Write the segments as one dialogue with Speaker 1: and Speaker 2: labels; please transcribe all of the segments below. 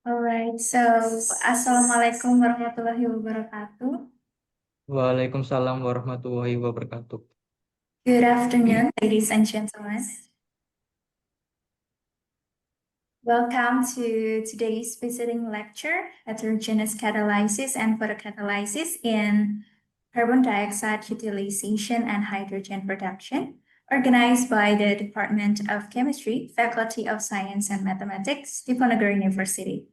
Speaker 1: Alright, so Assalamualaikum warahmatullahi wabarakatuh.
Speaker 2: Waalaikumsalam warahmatullahi wabarakatuh.
Speaker 1: Good afternoon, ladies and gentlemen. Welcome to today's visiting lecture, Heterogeneous Catalysis and Photocatalysis in Carbon Dioxide Utilization and Hydrogen Production, organized by the Department of Chemistry, Faculty of Science and Mathematics, Diponegoro University.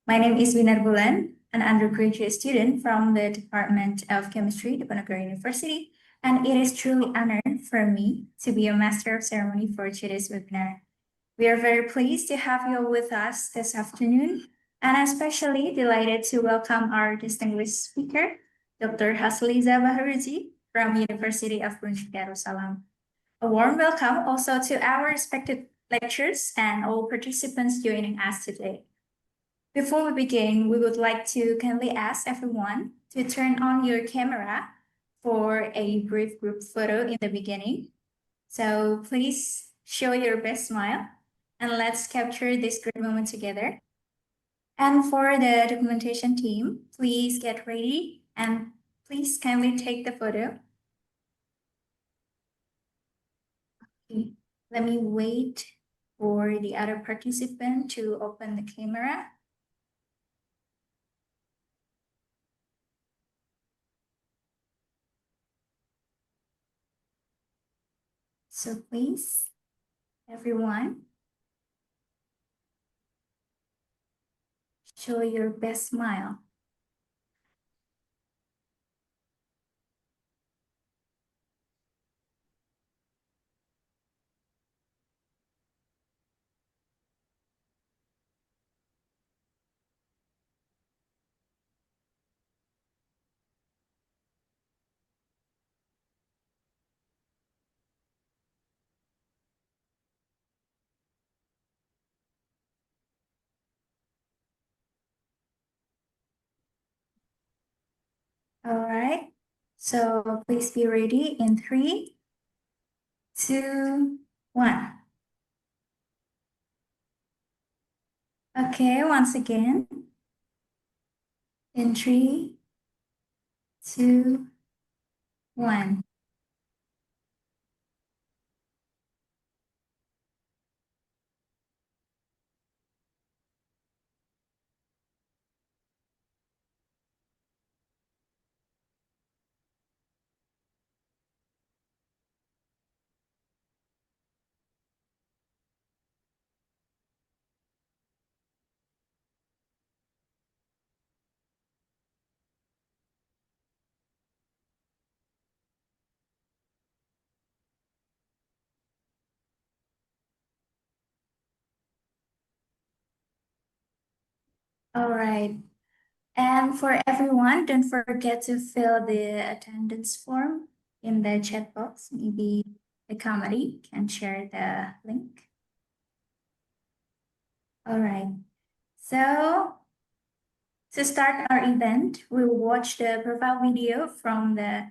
Speaker 1: My name is Winar Bulan, an undergraduate student from the Department of Chemistry, Diponegoro University, and it is truly an honor for me to be a Master of Ceremony for today's webinar. We are very pleased to have you all with us this afternoon, and especially delighted to welcome our distinguished speaker, Dr. Hasliza Bahruji from University of Brunei Darussalam. A warm welcome also to our respected lecturers and all participants joining us today. Before we begin, we would like to kindly ask everyone to turn on your camera for a brief group photo in the beginning. So please show your best smile and let's capture this great moment together. And for the documentation team, please get ready and please kindly take the photo. Okay, let me wait for the other participant to open the camera. So please, everyone, show your best smile. All right, so please be ready in 3, 2, 1. Okay, once again, in 3, 2, 1. All right. And for everyone, don't forget to fill the attendance form in the chat box. Maybe the committee can share the link. All right. So to start our event, we'll watch the profile video from the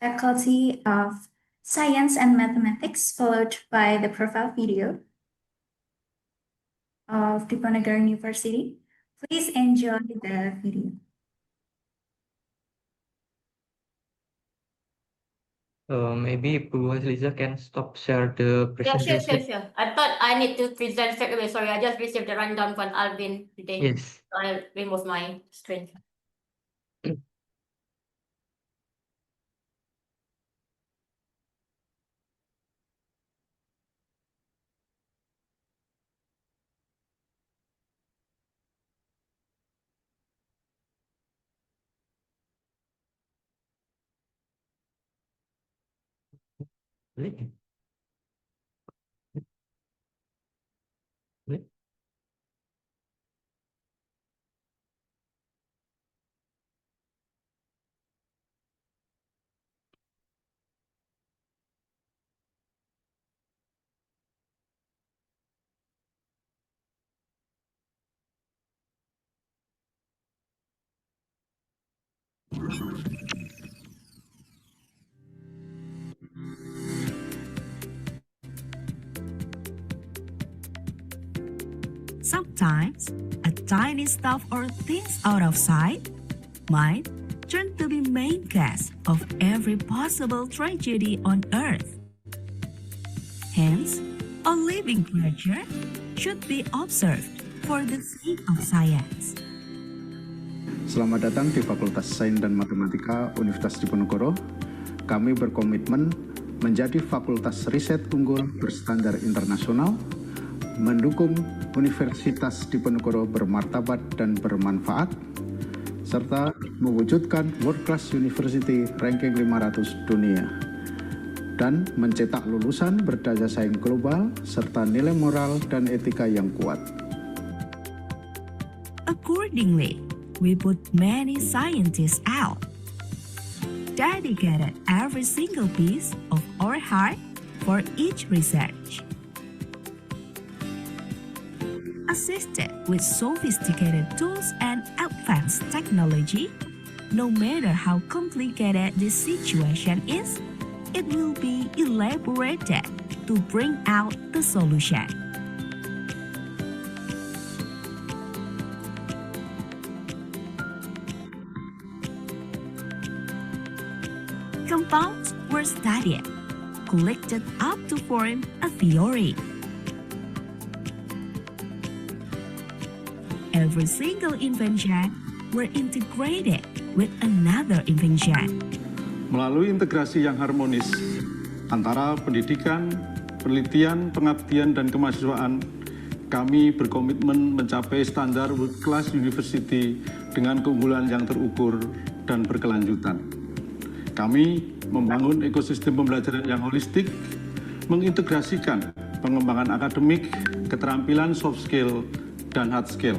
Speaker 1: Faculty of Science and Mathematics, followed by the profile video of Diponegoro University. Please enjoy the video.
Speaker 2: Maybe Bu Hasliza can stop share the
Speaker 3: Yeah,
Speaker 2: presentation.
Speaker 3: sure. I thought I need to present straight away. Sorry, I just received the rundown from Alvin today.
Speaker 2: Yes.
Speaker 3: So I'll remove my screen.
Speaker 2: Boleh? Boleh?
Speaker 4: Sometimes, a tiny stuff or things out of sight might turn to be main cause of every possible tragedy on Earth. Hence, a living creature should be observed for the sake of science.
Speaker 5: Selamat datang di Fakultas Sains dan Matematika Universitas Diponegoro. Kami berkomitmen menjadi fakultas riset unggul berstandar internasional, mendukung Universitas Diponegoro bermartabat dan bermanfaat, serta mewujudkan World Class University ranking 500 dunia, dan mencetak lulusan berdaya saing global serta nilai moral dan etika yang kuat.
Speaker 4: Accordingly, we put many scientists out, dedicated every single piece of our heart for each research. Assisted with sophisticated tools and advanced technology, no matter how complicated the situation is, it will be elaborated to bring out the solution. Compounds were studied, collected up to form a theory. Every single invention were integrated with another invention.
Speaker 6: Melalui integrasi yang harmonis antara pendidikan, penelitian, pengabdian, dan kemahasiswaan, kami berkomitmen mencapai standar World Class University dengan keunggulan yang terukur dan berkelanjutan. Kami membangun ekosistem pembelajaran yang holistik, mengintegrasikan pengembangan akademik, keterampilan soft skill, dan hard skill.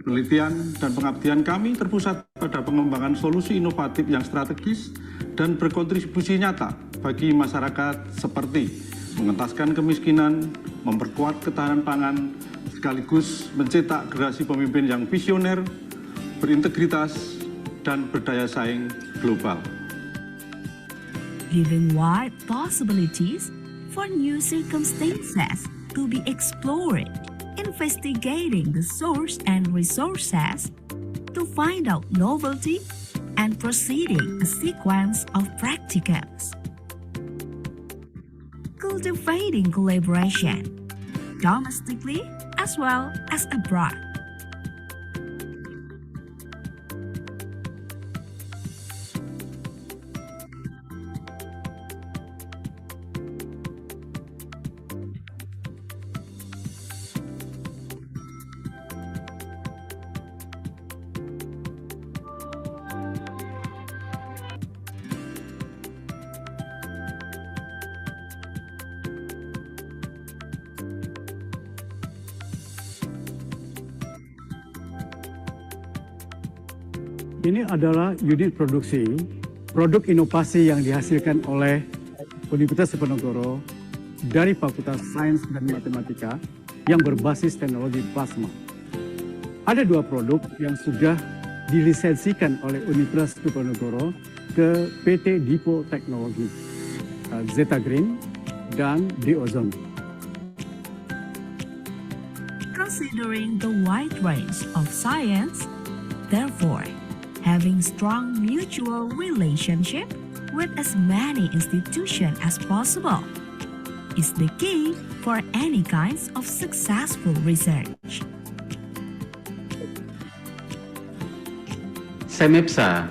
Speaker 6: Penelitian dan pengabdian kami terpusat pada pengembangan solusi inovatif yang strategis dan berkontribusi nyata bagi masyarakat seperti mengentaskan kemiskinan, memperkuat ketahanan pangan, sekaligus mencetak generasi pemimpin yang visioner, berintegritas, dan berdaya saing global.
Speaker 4: Giving wide possibilities for new circumstances to be explored, investigating the source and resources to find out novelty, and proceeding a sequence of practicums. Cultivating collaboration, domestically as well as abroad.
Speaker 7: Ini adalah unit produksi produk inovasi yang dihasilkan oleh Universitas Diponegoro dari Fakultas Sains dan Matematika yang berbasis teknologi plasma. Ada dua produk yang sudah dilisensikan oleh Universitas Diponegoro ke PT Dipo Teknologi, Zeta Green dan D-Ozone.
Speaker 4: Considering the wide range of science, therefore, having strong mutual relationship with as many institutions as possible is the key for any kinds of successful research.
Speaker 8: SEMEPSA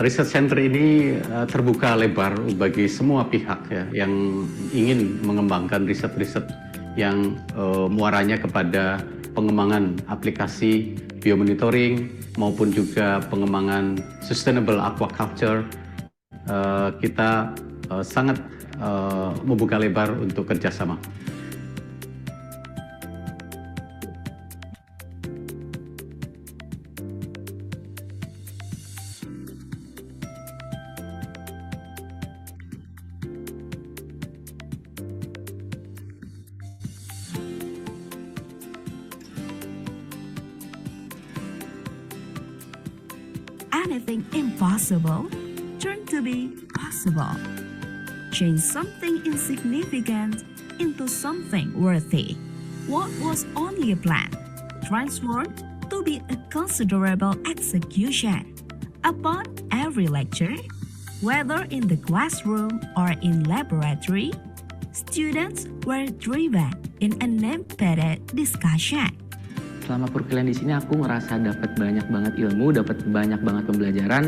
Speaker 8: Research Center ini terbuka lebar bagi semua pihak ya, yang ingin mengembangkan riset-riset yang muaranya kepada pengembangan aplikasi biomonitoring maupun juga pengembangan sustainable aquaculture. Kita sangat membuka lebar untuk kerjasama.
Speaker 4: Anything impossible turn to be possible. Change something insignificant into something worthy what was only a plan transformed to be a considerable execution. Upon every lecture, whether in the classroom or in laboratory, students were driven in an embedded discussion.
Speaker 9: Selama perkuliahan di sini aku ngerasa dapat banyak banget ilmu, dapat banyak banget pembelajaran,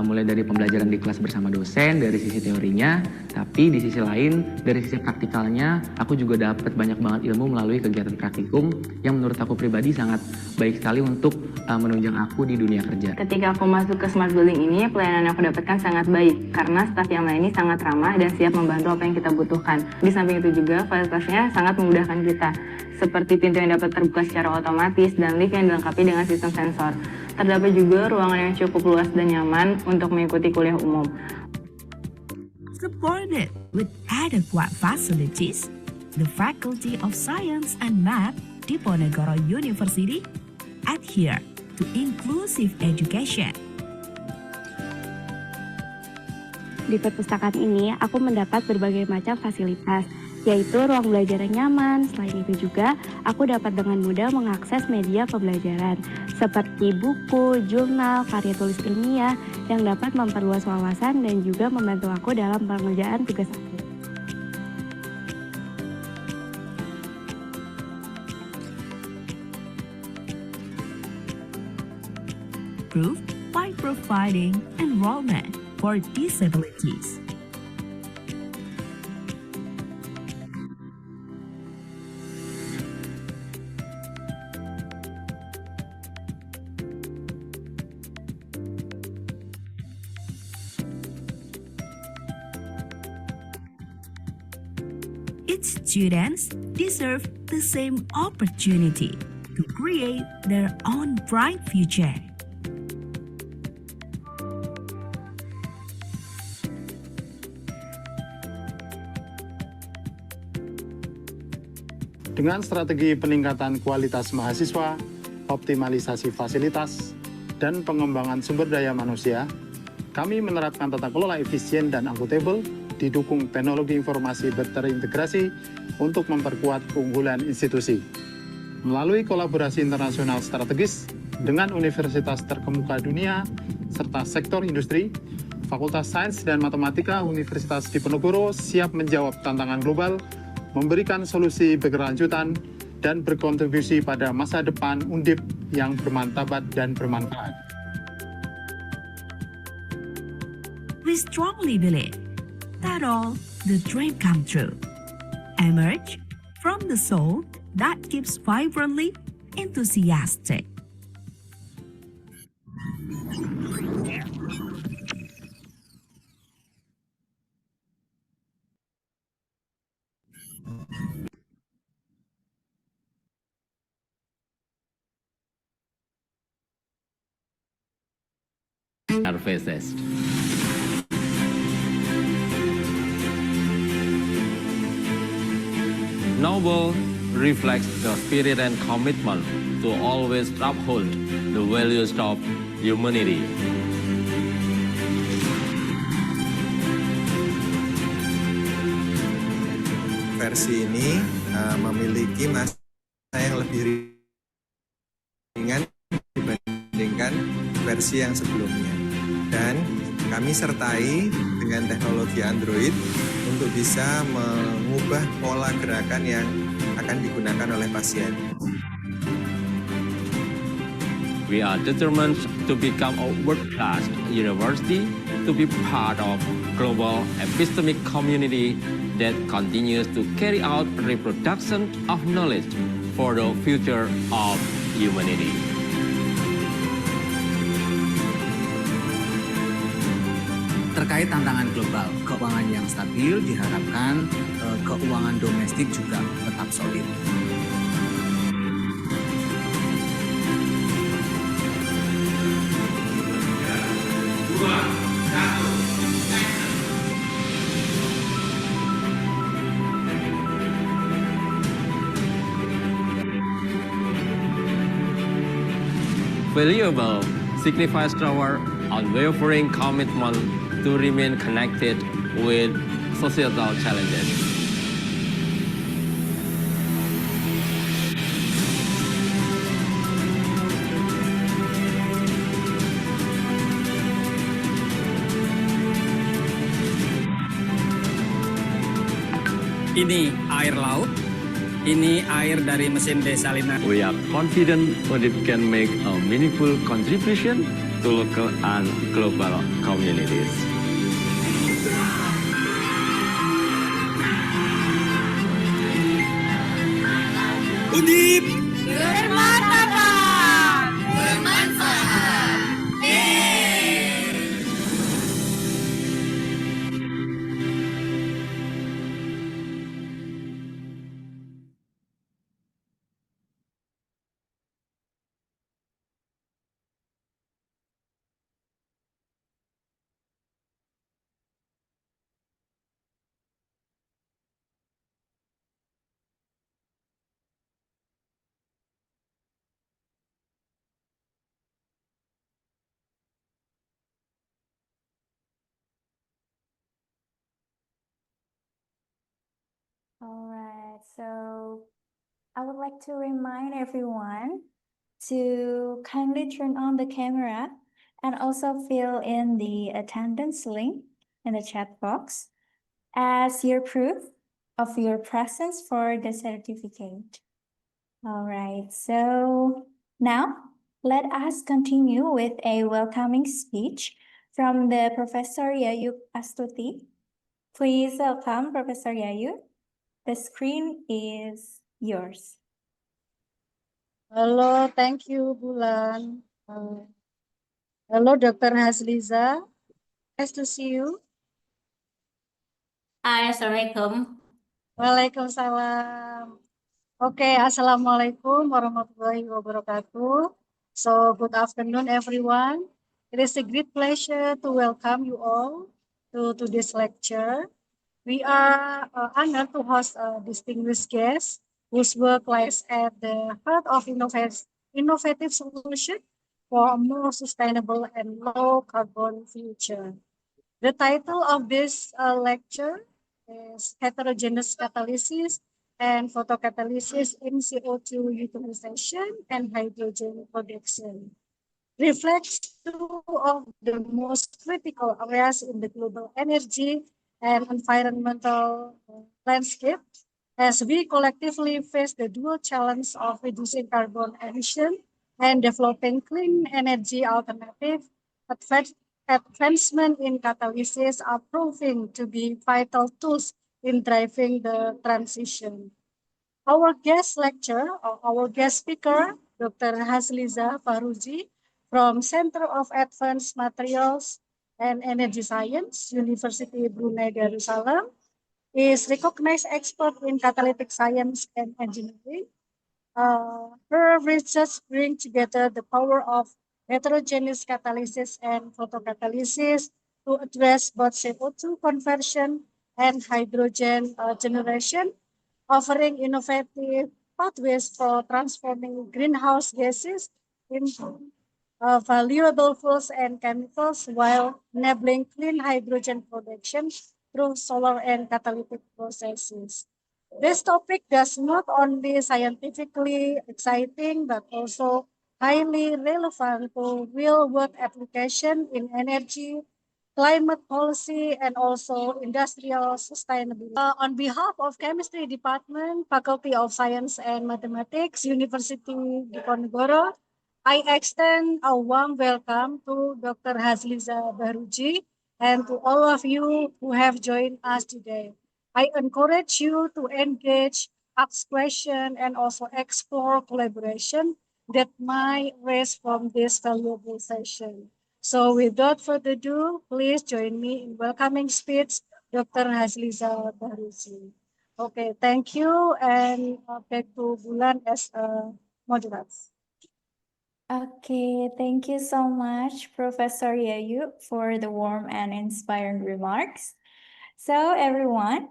Speaker 9: mulai dari pembelajaran di kelas bersama dosen dari sisi teorinya, tapi di sisi lain dari sisi praktikalnya aku juga dapat banyak banget ilmu melalui kegiatan praktikum yang menurut aku pribadi sangat baik sekali untuk menunjang aku di dunia kerja.
Speaker 10: Ketika aku masuk ke Smart Building ini, pelayanan yang aku dapatkan sangat baik karena staf yang melayani sangat ramah dan siap membantu apa yang kita butuhkan. Di samping itu juga fasilitasnya sangat memudahkan kita, seperti pintu yang dapat terbuka secara otomatis dan lift yang dilengkapi dengan sistem sensor. Terdapat juga ruangan yang cukup luas dan nyaman untuk mengikuti kuliah umum.
Speaker 4: Supported with adequate facilities, the Faculty of Science and Math Diponegoro University adhere to inclusive education.
Speaker 11: Di perpustakaan ini, aku mendapat berbagai macam fasilitas, yaitu ruang belajar yang nyaman. Selain itu juga, aku dapat dengan mudah mengakses media pembelajaran, seperti buku, jurnal, karya tulis ilmiah, yang dapat memperluas wawasan dan juga membantu aku dalam pengerjaan tugas aku.
Speaker 4: Proved by providing enrollment for disabilities. Its students deserve the same opportunity to create their own bright future.
Speaker 5: Dengan strategi peningkatan kualitas mahasiswa, optimalisasi fasilitas, dan pengembangan sumber daya manusia, kami menerapkan tata kelola efisien dan akuntabel, didukung teknologi informasi terintegrasi untuk memperkuat keunggulan institusi. Melalui kolaborasi internasional strategis dengan universitas terkemuka dunia, serta sektor industri, Fakultas Sains dan Matematika Universitas Diponegoro siap menjawab tantangan global, memberikan solusi berkelanjutan, dan berkontribusi pada masa depan Undip yang bermartabat dan bermanfaat.
Speaker 4: We strongly believe that all the dream come true emerge from the soul that keeps vibrantly enthusiastic.
Speaker 12: Our faces. Noble reflects the spirit and commitment to always uphold the values of humanity.
Speaker 13: Versi ini memiliki masa yang lebih ringan dibandingkan versi yang sebelumnya. Dan kami sertai dengan teknologi Android untuk bisa mengubah pola gerakan yang akan digunakan oleh pasien.
Speaker 12: We are determined to become a world-class university, to be part of global epistemic community that continues to carry out reproduction of knowledge for the future of humanity.
Speaker 14: Terkait tantangan global, keuangan yang stabil diharapkan keuangan domestik juga tetap solid.
Speaker 12: Valuable signifies our unwavering commitment to remain connected with societal challenges.
Speaker 15: Ini air laut, ini air dari mesin desalinisan.
Speaker 12: We are confident audit can make a meaningful contribution to local and global communities.
Speaker 15: Undip
Speaker 16: bermartabat, bermanfaat.
Speaker 1: All right, so I would like to remind everyone to kindly turn on the camera and also fill in the attendance link in the chat box as your proof of your presence for the certificate. All right, so now let us continue with a welcoming speech from the Professor Yayu Astuti. Please welcome Professor Yayu. The screen is yours.
Speaker 17: Hello, thank you, Bulan. Hello, Dr. Hasliza. Nice to see you.
Speaker 3: Hi, Assalamualaikum.
Speaker 17: Waalaikumsalam. Okay, Assalamualaikum warahmatullahi wabarakatuh. So, good afternoon, everyone. It is a great pleasure to welcome you all to this lecture. We are honored to host a distinguished guest whose work lies at the heart of innovative solution for a more sustainable and low carbon future. The title of this lecture is Heterogeneous Catalysis and Photocatalysis in CO2 utilization and hydrogen production. Reflects two of the most critical areas in the global energy and environmental landscape as we collectively face the dual challenge of reducing carbon emission and developing clean energy alternatives. Advancement in catalysis are proving to be vital tools in driving the transition. Our guest lecturer, or our guest speaker, Dr. Hasliza Bahruji from Center of Advanced Materials and Energy Science, Universiti Brunei Darussalam, is recognized expert in catalytic science and engineering. Her research brings together the power of heterogeneous catalysis and photocatalysis to address both CO2 conversion and hydrogen generation, offering innovative pathways for transforming greenhouse gases into valuable fuels and chemicals while enabling clean hydrogen production through solar and catalytic processes. This topic does not only scientifically exciting but also highly relevant to real-world application in energy, climate policy, and also industrial sustainability. On behalf of Chemistry Department, Faculty of Science and Mathematics, University Diponegoro, I extend a warm welcome to Dr. Hasliza Bahruji and to all of you who have joined us today. I encourage you to engage, ask questions, and also explore collaboration that might arise from this valuable session. So without further ado, please join me in welcoming speech Dr. Hasliza Bahruji. Okay, thank you, and back to Bulan as a moderator.
Speaker 1: Okay, thank you so much, Professor Yayu, for the warm and inspiring remarks. So everyone,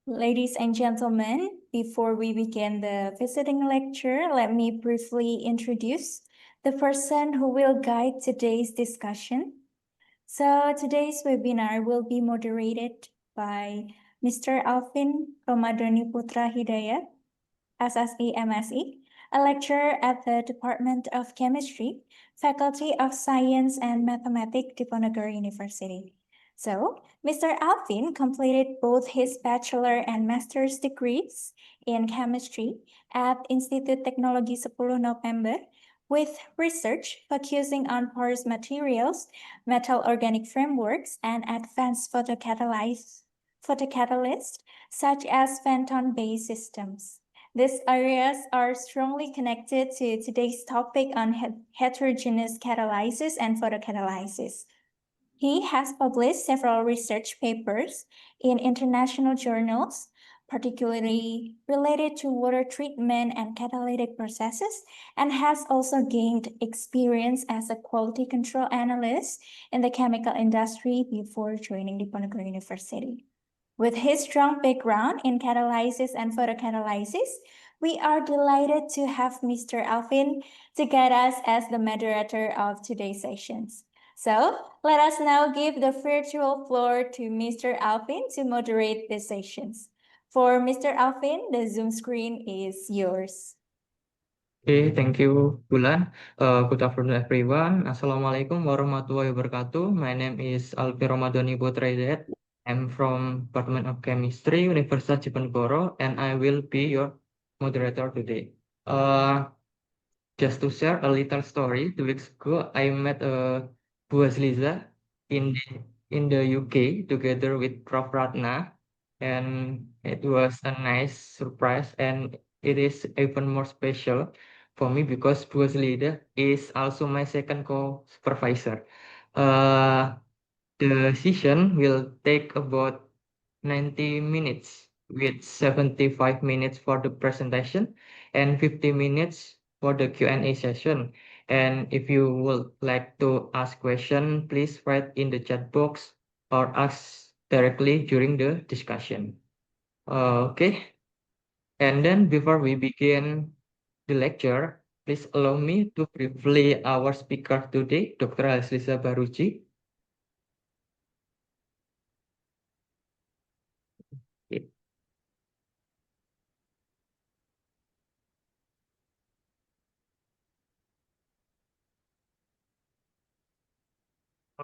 Speaker 1: ladies and gentlemen, before we begin the visiting lecture, let me briefly introduce the person who will guide today's discussion. So today's webinar will be moderated by Mr. Alvin Ramadhani Putra Hidayat, SSE MSE, a lecturer at the Department of Chemistry, Faculty of Science and Mathematics, Diponegoro University. So, Mr. Alvin completed both his bachelor and master's degrees in chemistry at Institut Teknologi 10 November with research focusing on porous materials, metal organic frameworks, and advanced photocatalysts such as phantom-based systems. These areas are strongly connected to today's topic on heterogeneous catalysis and photocatalysis. He has published several research papers in international journals, particularly related to water treatment and catalytic processes, and has also gained experience as a quality control analyst in the chemical industry before joining Diponegoro University. With his strong background in catalysis and photocatalysis, we are delighted to have Mr. Alvin to guide us as the moderator of today's sessions. So let us now give the virtual floor to Mr. Alvin to moderate the sessions. For Mr. Alvin, the Zoom screen is yours.
Speaker 2: Okay, thank you, Bulan. Good afternoon, everyone. Assalamualaikum warahmatullahi wabarakatuh. My name is Alvin Ramadhani Putraidet. I'm from Department of Chemistry, Universiti Diponegoro, and I will be your moderator today. Just to share a little story, 2 weeks ago, I met Bu Hasliza in the UK together with Prof. Ratna, and it was a nice surprise, and it is even more special for me because Bu Hasliza is also my second co-supervisor. The session will take about 90 minutes with 75 minutes for the presentation and 50 minutes for the Q&A session. And if you would like to ask question, please write in the chat box or ask directly during the discussion. Okay. And then before we begin the lecture, please allow me to briefly our speaker today, Dr. Hasliza Bahruji.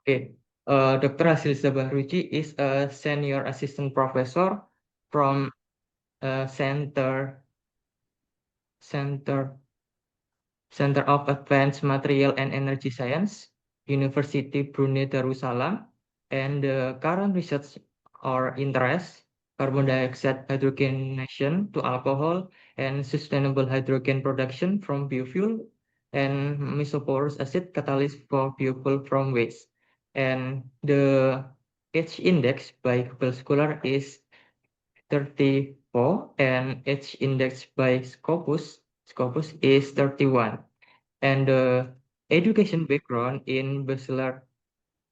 Speaker 2: Okay, Dr. Hasliza Bahruji is a senior assistant professor from Center of Advanced Material and Energy Science, Universiti Brunei Darussalam, and the current research or interest, carbon dioxide hydrogenation to alcohol and sustainable hydrogen production from biofuel, and mesoporous acid catalysis for biofuel from waste. And the H index by Google Scholar is 34, and H index by Scopus is 31. And the education background in Bachelor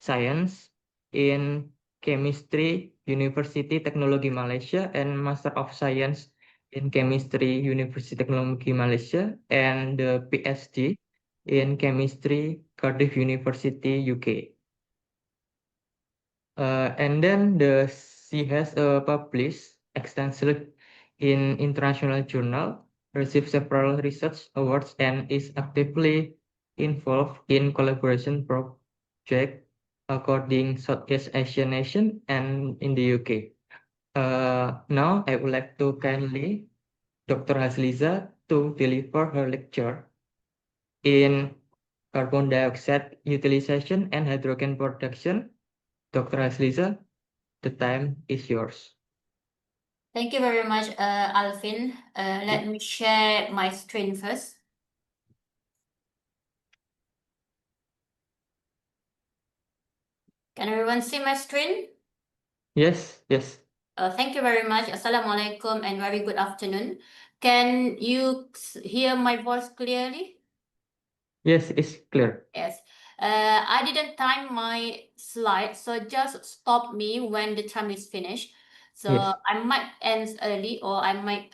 Speaker 2: Science in Chemistry, Universiti Teknologi Malaysia, and Master of Science in Chemistry, Universiti Teknologi Malaysia, and the PhD in Chemistry, Cardiff University, UK. And then she has published extensively in international journal, received several research awards, and is actively involved in collaboration project according Southeast Asian nation and in the UK. Now I would like to kindly Dr. Hasliza to deliver her lecture in carbon dioxide utilization and hydrogen production. Dr. Hasliza, the time is yours.
Speaker 3: Thank you very much, Alvin. Let me share my screen first. Can everyone see my screen?
Speaker 2: Yes.
Speaker 3: Thank you very much. Assalamualaikum and very good afternoon. Can you hear my voice clearly?
Speaker 2: Yes, it's clear.
Speaker 3: Yes. I didn't time my slide, so just stop me when the time is finished. So
Speaker 2: Yes.
Speaker 3: I might end early or I might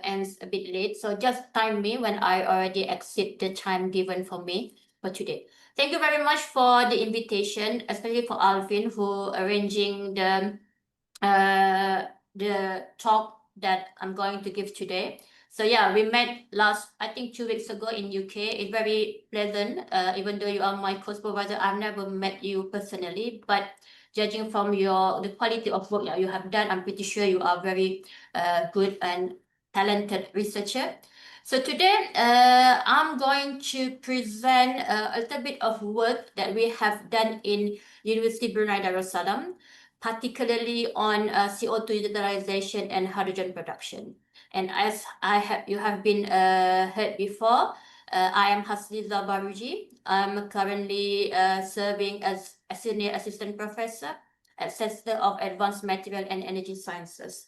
Speaker 3: end a bit late. So just time me when I already exceed the time given for me for today. Thank you very much for the invitation, especially for Alvin who arranging the talk that I'm going to give today. So yeah, we met I think 2 weeks ago in UK. It's very pleasant. Even though you are my co-supervisor, I've never met you personally, but judging from the quality of work that you have done, I'm pretty sure you are very good and talented researcher. So today, I'm going to present a little bit of work that we have done in Universiti Brunei Darussalam, particularly on CO2 utilization and hydrogen production. And as you have been heard before, I am Hasliza Bahruji. I'm currently serving as a senior assistant professor at Center of Advanced Material and Energy Sciences.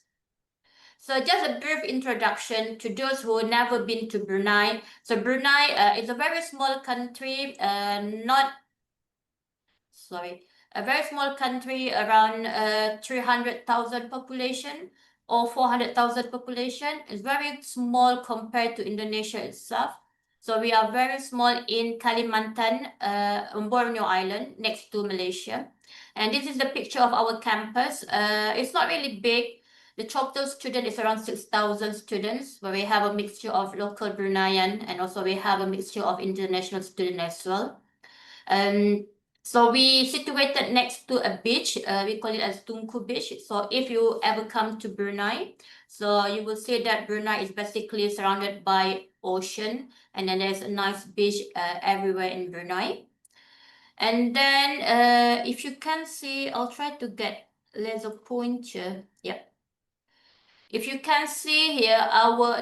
Speaker 3: So just a brief introduction to those who have never been to Brunei. So Brunei is a very small country, a very small country, around 300,000 population or 400,000 population. It's very small compared to Indonesia itself. So we are very small in Kalimantan, Borneo Island, next to Malaysia. And this is the picture of our campus. It's not really big. The total student is around 6,000 students, where we have a mixture of local Bruneian and also we have a mixture of international students as well. So we situated next to a beach. We call it as Tunku Beach. So if you ever come to Brunei, so you will see that Brunei is basically surrounded by ocean, and then there's a nice beach everywhere in Brunei. And then if you can see, I'll try to get laser pointer. Yep. If you can see here,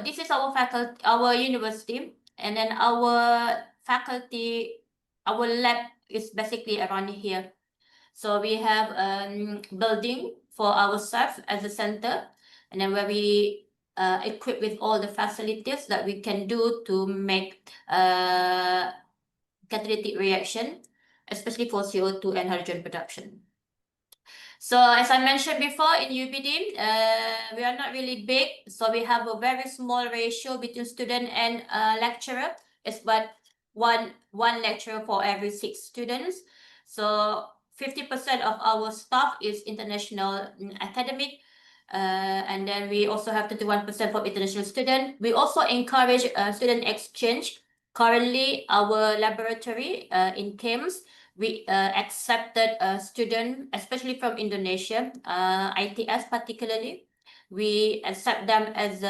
Speaker 3: this is our faculty, our university, and then our faculty, our lab is basically around here. So we have a building for ourselves as a center, and then where we equipped with all the facilities that we can do to make catalytic reaction, especially for CO2 and hydrogen production. So as I mentioned before, in UBD, we are not really big. So we have a very small ratio between student and lecturer. It's about one lecturer for every 6 students. So 50% of our staff is international academic. And then we also have 31% for international student. We also encourage student exchange. Currently, our laboratory in Thames, we accepted a student, especially from Indonesia, ITS particularly. We accept them as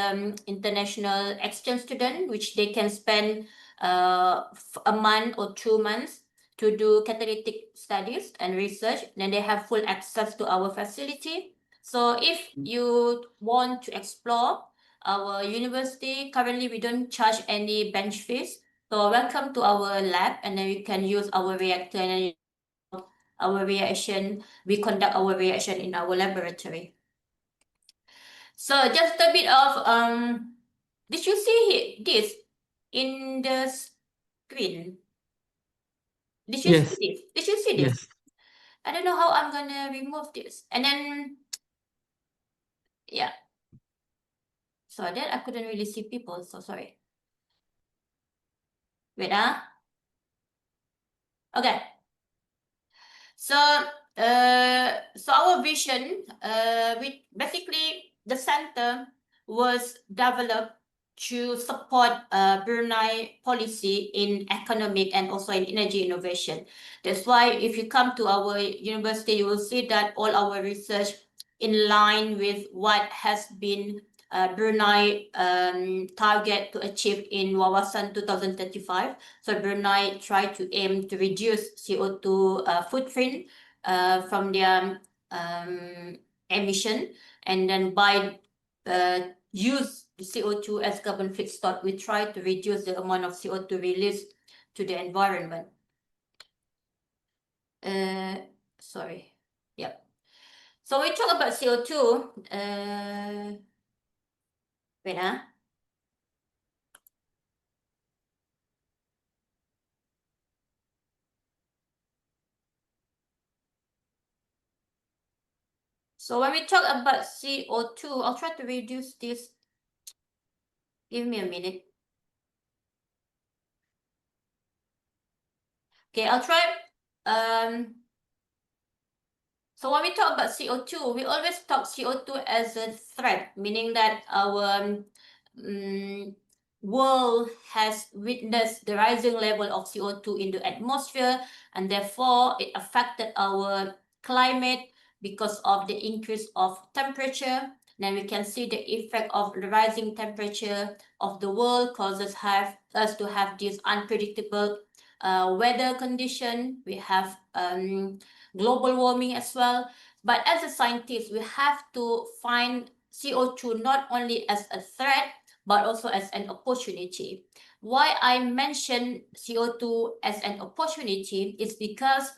Speaker 3: international exchange student, which they can spend a month or 2 months to do catalytic studies and research. Then they have full access to our facility. So if you want to explore our university, currently we don't charge any bench fees. So welcome to our lab, and then you can use our reactor and our reaction. We conduct our reaction in our laboratory. So just a bit of did you see this in the screen? Did you
Speaker 2: Yes.
Speaker 3: see this? Did you see this?
Speaker 2: Yes.
Speaker 3: I don't know how I'm gonna remove this. And then yeah. So that I couldn't really see people, so sorry. Wait, okay. So our vision, basically the center was developed to support Brunei policy in economic and also in energy innovation. That's why if you come to our university, you will see that all our research in line with what has been Brunei target to achieve in Wawasan 2035. So Brunei tried to aim to reduce CO2 footprint from their emission, and then by use CO2 as carbon feedstock, we try to reduce the amount of CO2 released to the environment. Sorry. Yep. So we talk about CO2. Wait, So when we talk about CO2, I'll try to reduce this. Give me a minute. Okay, I'll try. So when we talk about CO2, we always talk CO2 as a threat, meaning that our world has witnessed the rising level of CO2 in the atmosphere, and therefore it affected our climate because of the increase of temperature. Then we can see the effect of the rising temperature of the world causes us to have this unpredictable weather condition. We have global warming as well. But as a scientist, we have to find CO2 not only as a threat, but also as an opportunity. Why I mention CO2 as an opportunity is because,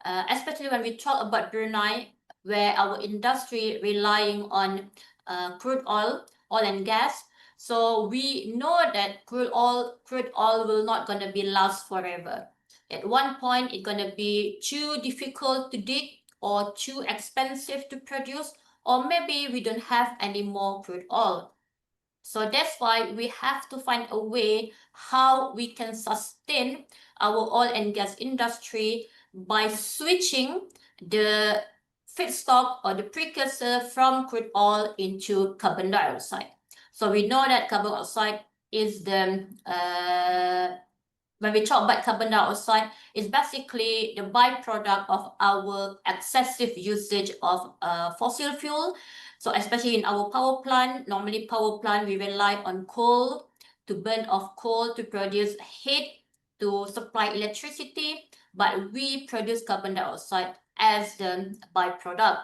Speaker 3: especially when we talk about Brunei, where our industry relying on crude oil and gas. So we know that crude oil will not gonna be last forever. At one point, it's gonna be too difficult to dig or too expensive to produce, or maybe we don't have any more crude oil. So that's why we have to find a way how we can sustain our oil and gas industry by switching the feedstock or the precursor from crude oil into carbon dioxide. So we know that carbon dioxide is the when we talk about carbon dioxide, it's basically the byproduct of our excessive usage of fossil fuel. So especially in our power plant, normally power plant, we rely on coal to burn off coal to produce heat to supply electricity, but we produce carbon dioxide as the byproduct.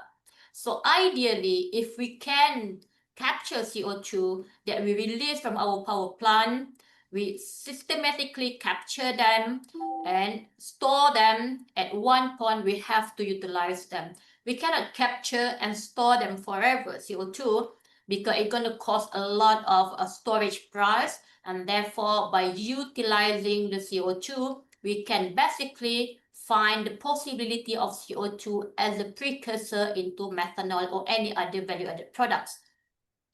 Speaker 3: So ideally, if we can capture CO2 that we release from our power plant, we systematically capture them and store them. At one point, we have to utilize them. We cannot capture and store them forever, CO2, because it's going to cost a lot of storage price. And therefore, by utilizing the CO2, we can basically find the possibility of CO2 as a precursor into methanol or any other value-added products.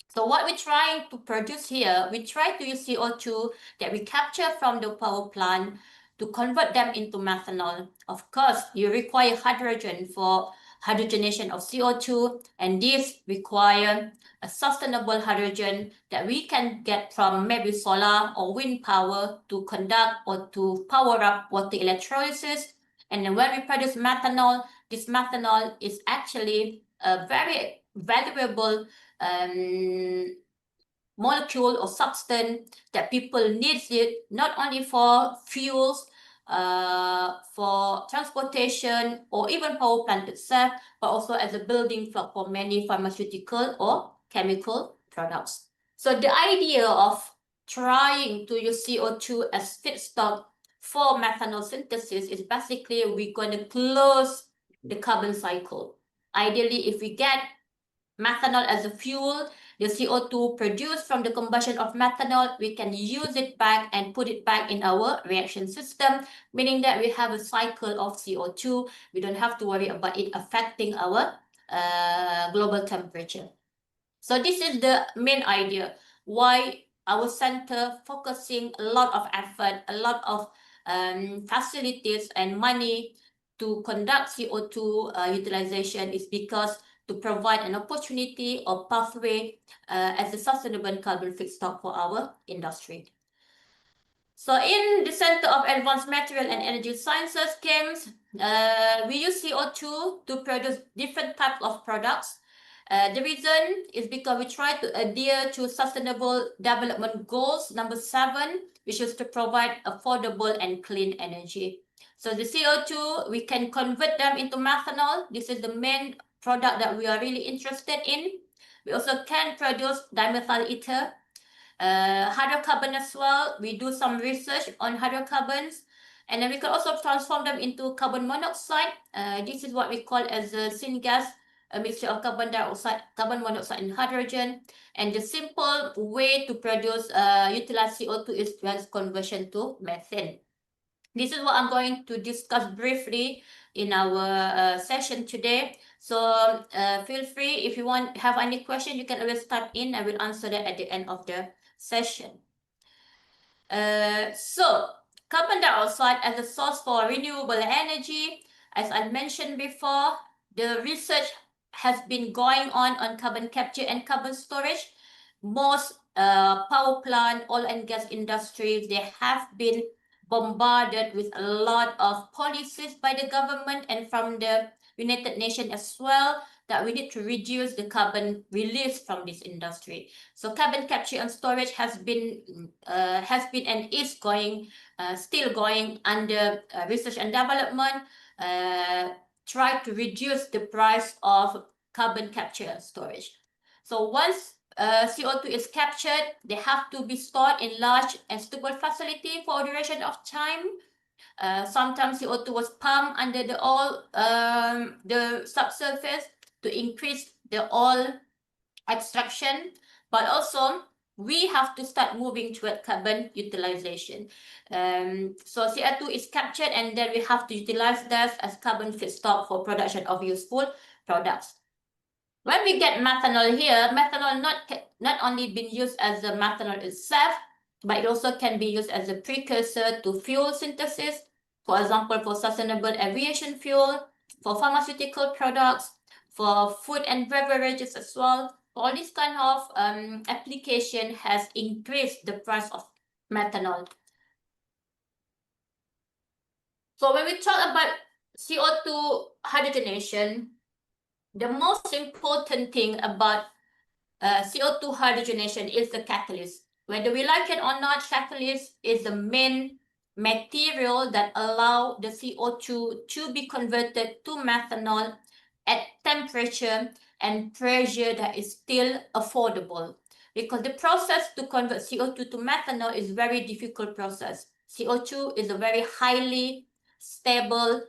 Speaker 3: So what we're trying to produce here, we try to use CO2 that we capture from the power plant to convert them into methanol. Of course, you require hydrogen for hydrogenation of CO2, and this require a sustainable hydrogen that we can get from maybe solar or wind power to conduct or to power up water electrolysis. And then when we produce methanol, this methanol is actually a very valuable molecule or substance that people need it not only for fuels, for transportation or even power plant itself, but also as a building block for many pharmaceutical or chemical products. So the idea of trying to use CO2 as feedstock for methanol synthesis is basically we're going to close the carbon cycle. Ideally, if we get methanol as a fuel, the CO2 produced from the combustion of methanol, we can use it back and put it back in our reaction system, meaning that we have a cycle of CO2. We don't have to worry about it affecting our global temperature. So this is the main idea why our center focusing a lot of effort, a lot of facilities and money to conduct CO2 utilization is because to provide an opportunity or pathway as a sustainable carbon feedstock for our industry. So in the Center of Advanced Material and Energy Sciences, CAMS, we use CO2 to produce different types of products. The reason is because we try to adhere to Sustainable Development Goals number 7, which is to provide affordable and clean energy. So the CO2, we can convert them into methanol. This is the main product that we are really interested in. We also can produce dimethyl ether, hydrocarbon as well. We do some research on hydrocarbons, and then we can also transform them into carbon monoxide. This is what we call as a syngas, a mixture of carbon dioxide, carbon monoxide, and hydrogen. And the simple way to produce utilize CO2 is just conversion to methane. This is what I'm going to discuss briefly in our session today. So feel free, if you have any question, you can always type in. I will answer that at the end of the session. So carbon dioxide as a source for renewable energy, as I mentioned before, the research has been going on carbon capture and carbon storage. Most power plant, oil and gas industries, they have been bombarded with a lot of policies by the government and from the United Nations as well, that we need to reduce the carbon release from this industry. So carbon capture and storage has been and is going still going under research and development. Try to reduce the price of carbon capture and storage. So once CO2 is captured, they have to be stored in large and stable facility for a duration of time. Sometimes CO2 was pumped under the subsurface to increase the oil extraction, but also we have to start moving toward carbon utilization. So CO2 is captured and then we have to utilize that as carbon feedstock for production of useful products. When we get methanol here, methanol not only been used as the methanol itself, but it also can be used as a precursor to fuel synthesis, for example, for sustainable aviation fuel, for pharmaceutical products, for food and beverages as well. All this kind of application has increased the price of methanol. So when we talk about CO2 hydrogenation, the most important thing about CO2 hydrogenation is the catalyst. Whether we like it or not, catalyst is the main material that allow the CO2 to be converted to methanol at temperature and pressure that is still affordable. Because the process to convert CO2 to methanol is very difficult process. CO2 is a very highly stable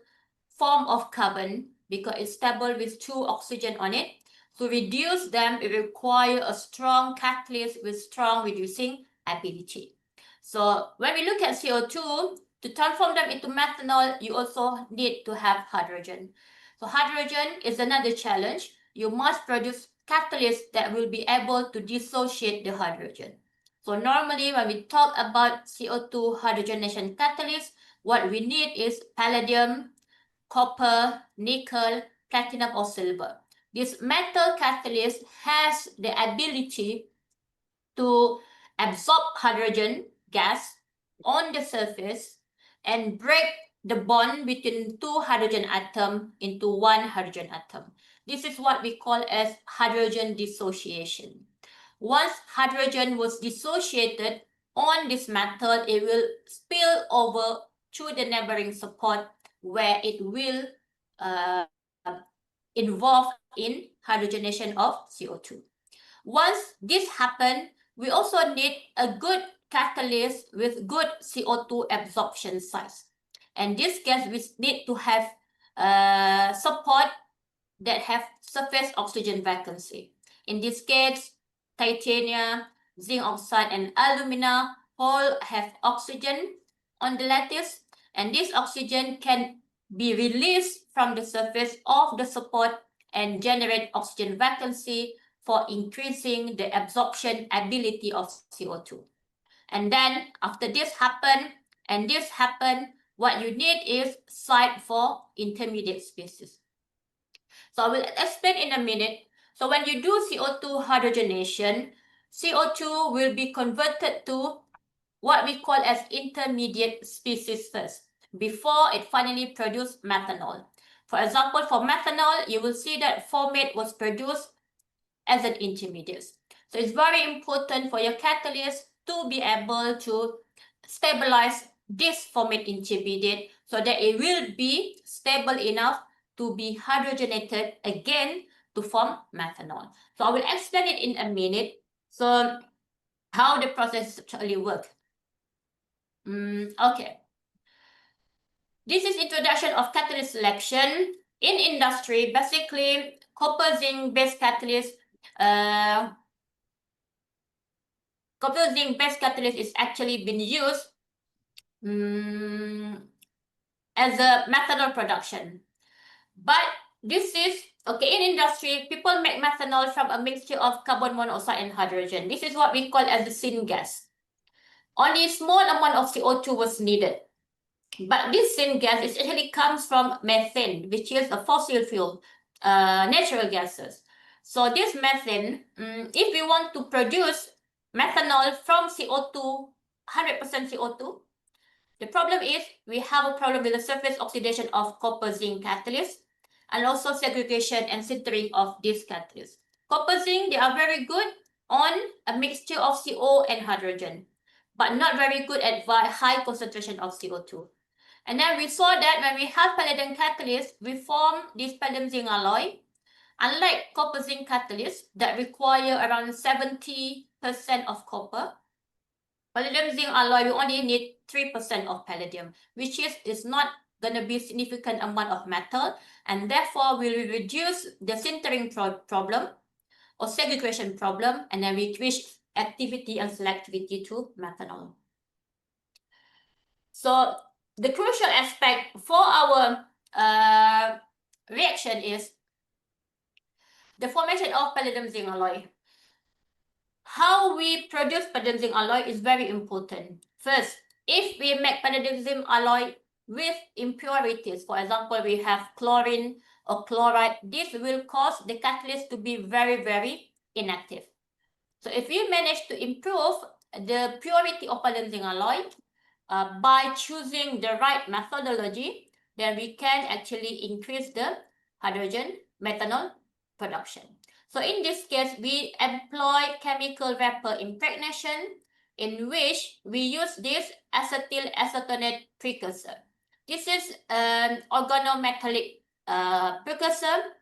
Speaker 3: form of carbon because it's stable with 2 oxygen on it. To reduce them, it requires a strong catalyst with strong reducing ability. So when we look at CO2, to transform them into methanol, you also need to have hydrogen. So hydrogen is another challenge. You must produce catalysts that will be able to dissociate the hydrogen. So normally when we talk about CO2 hydrogenation catalyst, what we need is palladium, copper, nickel, platinum or silver. This metal catalyst has the ability to absorb hydrogen gas on the surface and break the bond between 2 hydrogen atoms into 1 hydrogen atom. This is what we call as hydrogen dissociation. Once hydrogen was dissociated on this metal, it will spill over to the neighboring support where it will involve in hydrogenation of CO2. Once this happens, we also need a good catalyst with good CO2 absorption size. And this case, we need to have support that have surface oxygen vacancy. In this case, titanium, zinc oxide, and alumina all have oxygen on the lattice, and this oxygen can be released from the surface of the support and generate oxygen vacancy for increasing the absorption ability of CO2. And then after this happen, what you need is site for intermediate species. So I will explain in a minute. So when you do CO2 hydrogenation, CO2 will be converted to what we call as intermediate species first, before it finally produces methanol. For example, for methanol, you will see that formate was produced as an intermediate. So it's very important for your catalyst to be able to stabilize this formate intermediate so that it will be stable enough to be hydrogenated again to form methanol. So I will explain it in a minute. So how the process actually works. Okay. This is introduction of catalyst selection. In industry, basically, copper zinc based catalyst is actually been used as a methanol production. But this is, okay, in industry, people make methanol from a mixture of carbon monoxide and hydrogen. This is what we call as the syngas. Only a small amount of CO2 was needed. But this syngas actually comes from methane, which is a fossil fuel, natural gases. So this methane, if we want to produce methanol from CO2, 100% CO2, the problem is we have a problem with the surface oxidation of copper zinc catalyst. and also segregation and sintering of these catalysts. Copper zinc, they are very good on a mixture of CO and hydrogen, but not very good at high concentration of CO2. And then we saw that when we have palladium catalyst, we form this palladium zinc alloy. Unlike copper zinc catalysts that require around 70% of copper, palladium zinc alloy, we only need 3% of palladium, which is not going to be significant amount of metal, and therefore we will reduce the sintering problem or segregation problem, and then we increase activity and selectivity to methanol. So the crucial aspect for our reaction is the formation of palladium zinc alloy. How we produce palladium zinc alloy is very important. First, if we make palladium zinc alloy with impurities, for example, we have chlorine or chloride, this will cause the catalyst to be very, very inactive. So if we manage to improve the purity of palladium zinc alloy by choosing the right methodology, then we can actually increase the hydrogen methanol production. So in this case, we employ chemical vapor impregnation, in which we use this acetyl acetonate precursor. This is an organometallic precursor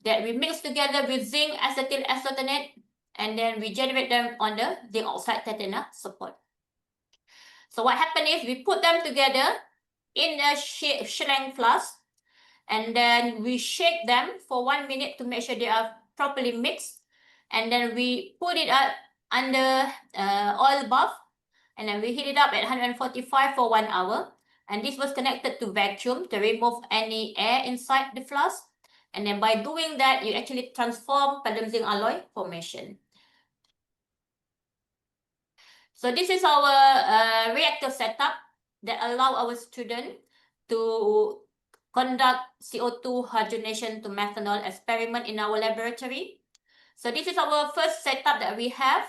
Speaker 3: that we mix together with zinc acetyl acetonate, and then we generate them on the zinc oxide titania support. So what happens is we put them together in a Schlenk flask, and then we shake them for 1 minute to make sure they are properly mixed, and then we put it up under oil bath, and then we heat it up at 145 for 1 hour, and this was connected to vacuum to remove any air inside the flask, and then by doing that you actually transform palladium zinc alloy formation. So this is our reactor setup that allow our student to conduct CO2 hydrogenation to methanol experiment in our laboratory. So this is our first setup that we have.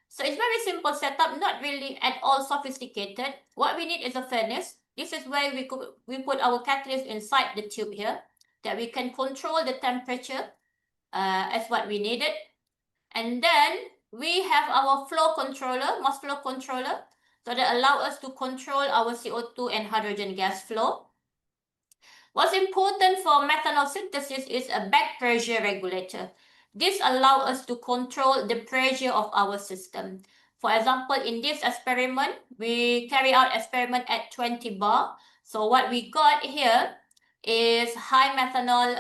Speaker 3: So it's very simple setup, not really at all sophisticated. What we need is a furnace. This is where we put our catalyst inside the tube here, that we can control the temperature as what we needed. And then we have our flow controller, mass flow controller, so that allow us to control our CO2 and hydrogen gas flow. What's important for methanol synthesis is a back pressure regulator. This allows us to control the pressure of our system. For example, in this experiment, we carry out experiment at 20 bar. So what we got here is high methanol.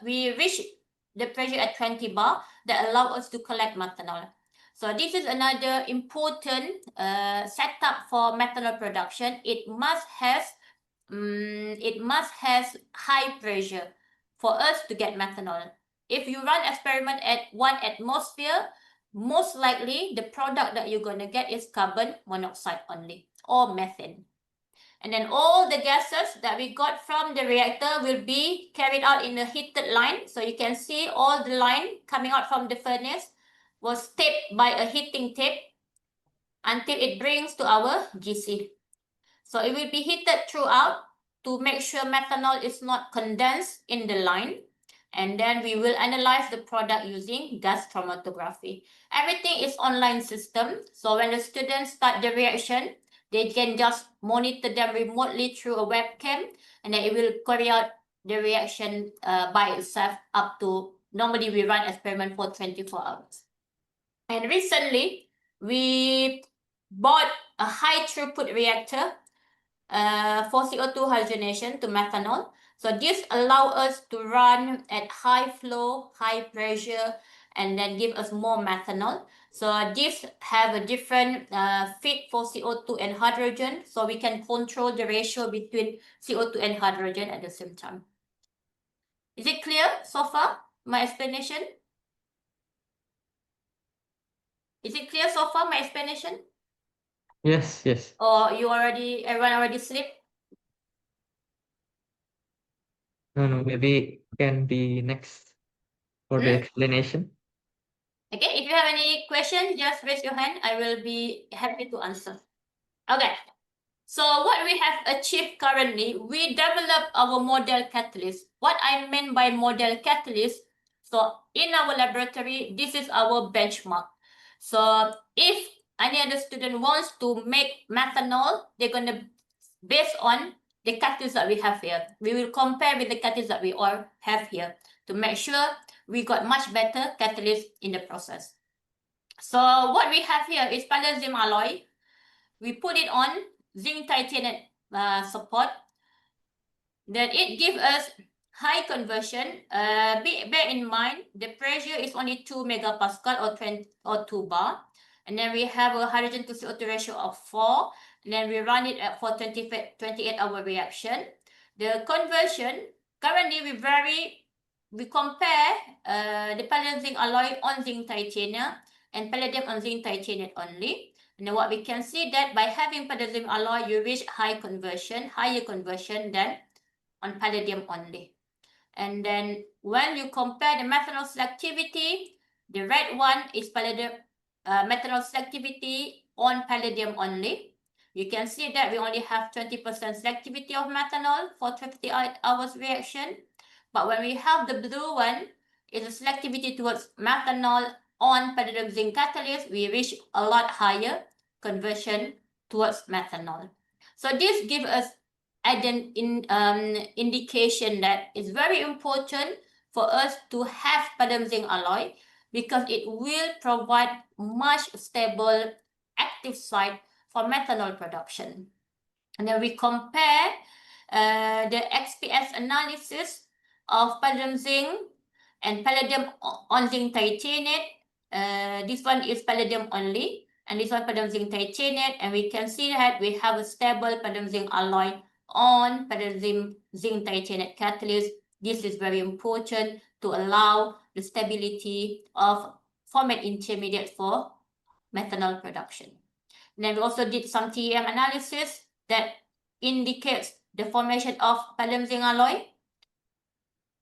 Speaker 3: We reach the pressure at 20 bar that allow us to collect methanol. So this is another important setup for methanol production. It must have high pressure for us to get methanol. If you run experiment at 1 atmosphere, most likely the product that you're going to get is carbon monoxide only or methane. And then all the gases that we got from the reactor will be carried out in a heated line. So you can see all the line coming out from the furnace was taped by a heating tape until it brings to our GC. So it will be heated throughout to make sure methanol is not condensed in the line. And then we will analyze the product using gas chromatography. Everything is online system. So when the students start the reaction, they can just monitor them remotely through a webcam, and then it will carry out the reaction by itself up to, normally we run experiment for 24 hours. And recently, we bought a high throughput reactor for CO2 hydrogenation to methanol. So this allows us to run at high flow, high pressure, and then give us more methanol. So this have a different fit for CO2 and hydrogen, so we can control the ratio between CO2 and hydrogen at the same time. Is it clear so far, my explanation? Is it clear so far, my explanation?
Speaker 2: Yes, yes.
Speaker 3: Or everyone already sleep?
Speaker 2: No, maybe can be next for the explanation.
Speaker 3: Okay, if you have any questions, just raise your hand. I will be happy to answer. Okay, So what we have achieved currently, we developed our model catalyst. What I mean by model catalyst, so in our laboratory, this is our benchmark. So if any other student wants to make methanol, they're going to, based on the catalyst that we have here, we will compare with the catalyst that we all have here to make sure we got much better catalyst in the process. So what we have here is palladium alloy. We put it on zinc titanium support. Then it gives us high conversion. Bear in mind, the pressure is only 2 megapascal or 2 bar. And then we have a hydrogen to CO2 ratio of 4. And then we run it for 28-hour reaction. The conversion, currently we compare the palladium zinc alloy on zinc titanium and palladium on zinc titanium only. And then what we can see that by having palladium alloy, you reach higher conversion than on palladium only. And then when you compare the methanol selectivity, the red one is palladium methanol selectivity on palladium only. You can see that we only have 20% selectivity of methanol for 58 hours reaction. But when we have the blue one, it's a selectivity towards methanol on palladium zinc catalyst, we reach a lot higher conversion towards methanol. So this gives us an indication that it's very important for us to have palladium zinc alloy because it will provide much stable active site for methanol production. And then we compare the XPS analysis of palladium zinc and palladium on zinc titanium. This one is palladium only, and this one palladium zinc titanium, and we can see that we have a stable palladium zinc alloy on palladium zinc titanium catalyst. This is very important to allow the stability of format intermediate for methanol production. And then we also did some TEM analysis that indicates the formation of palladium zinc alloy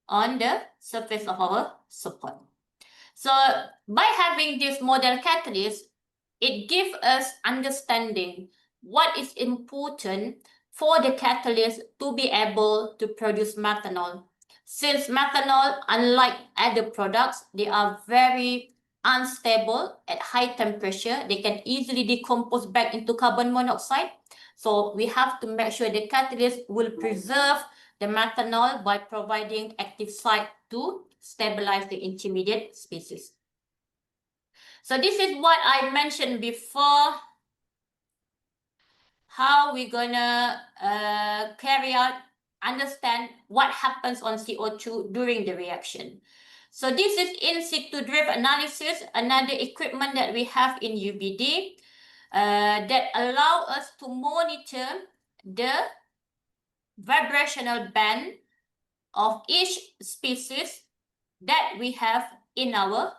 Speaker 3: on the surface of our support. So by having this model catalyst, it gives us understanding what is important for the catalyst to be able to produce methanol. Since methanol, unlike other products, they are very unstable at high temperature. They can easily decompose back into carbon monoxide. So we have to make sure the catalyst will preserve the methanol by providing active site to stabilize the intermediate species. So this is what I mentioned before, how we're gonna carry out, understand what happens on CO2 during the reaction. So this is in situ drift analysis, another equipment that we have in UBD that allow us to monitor the vibrational band of each species that we have in our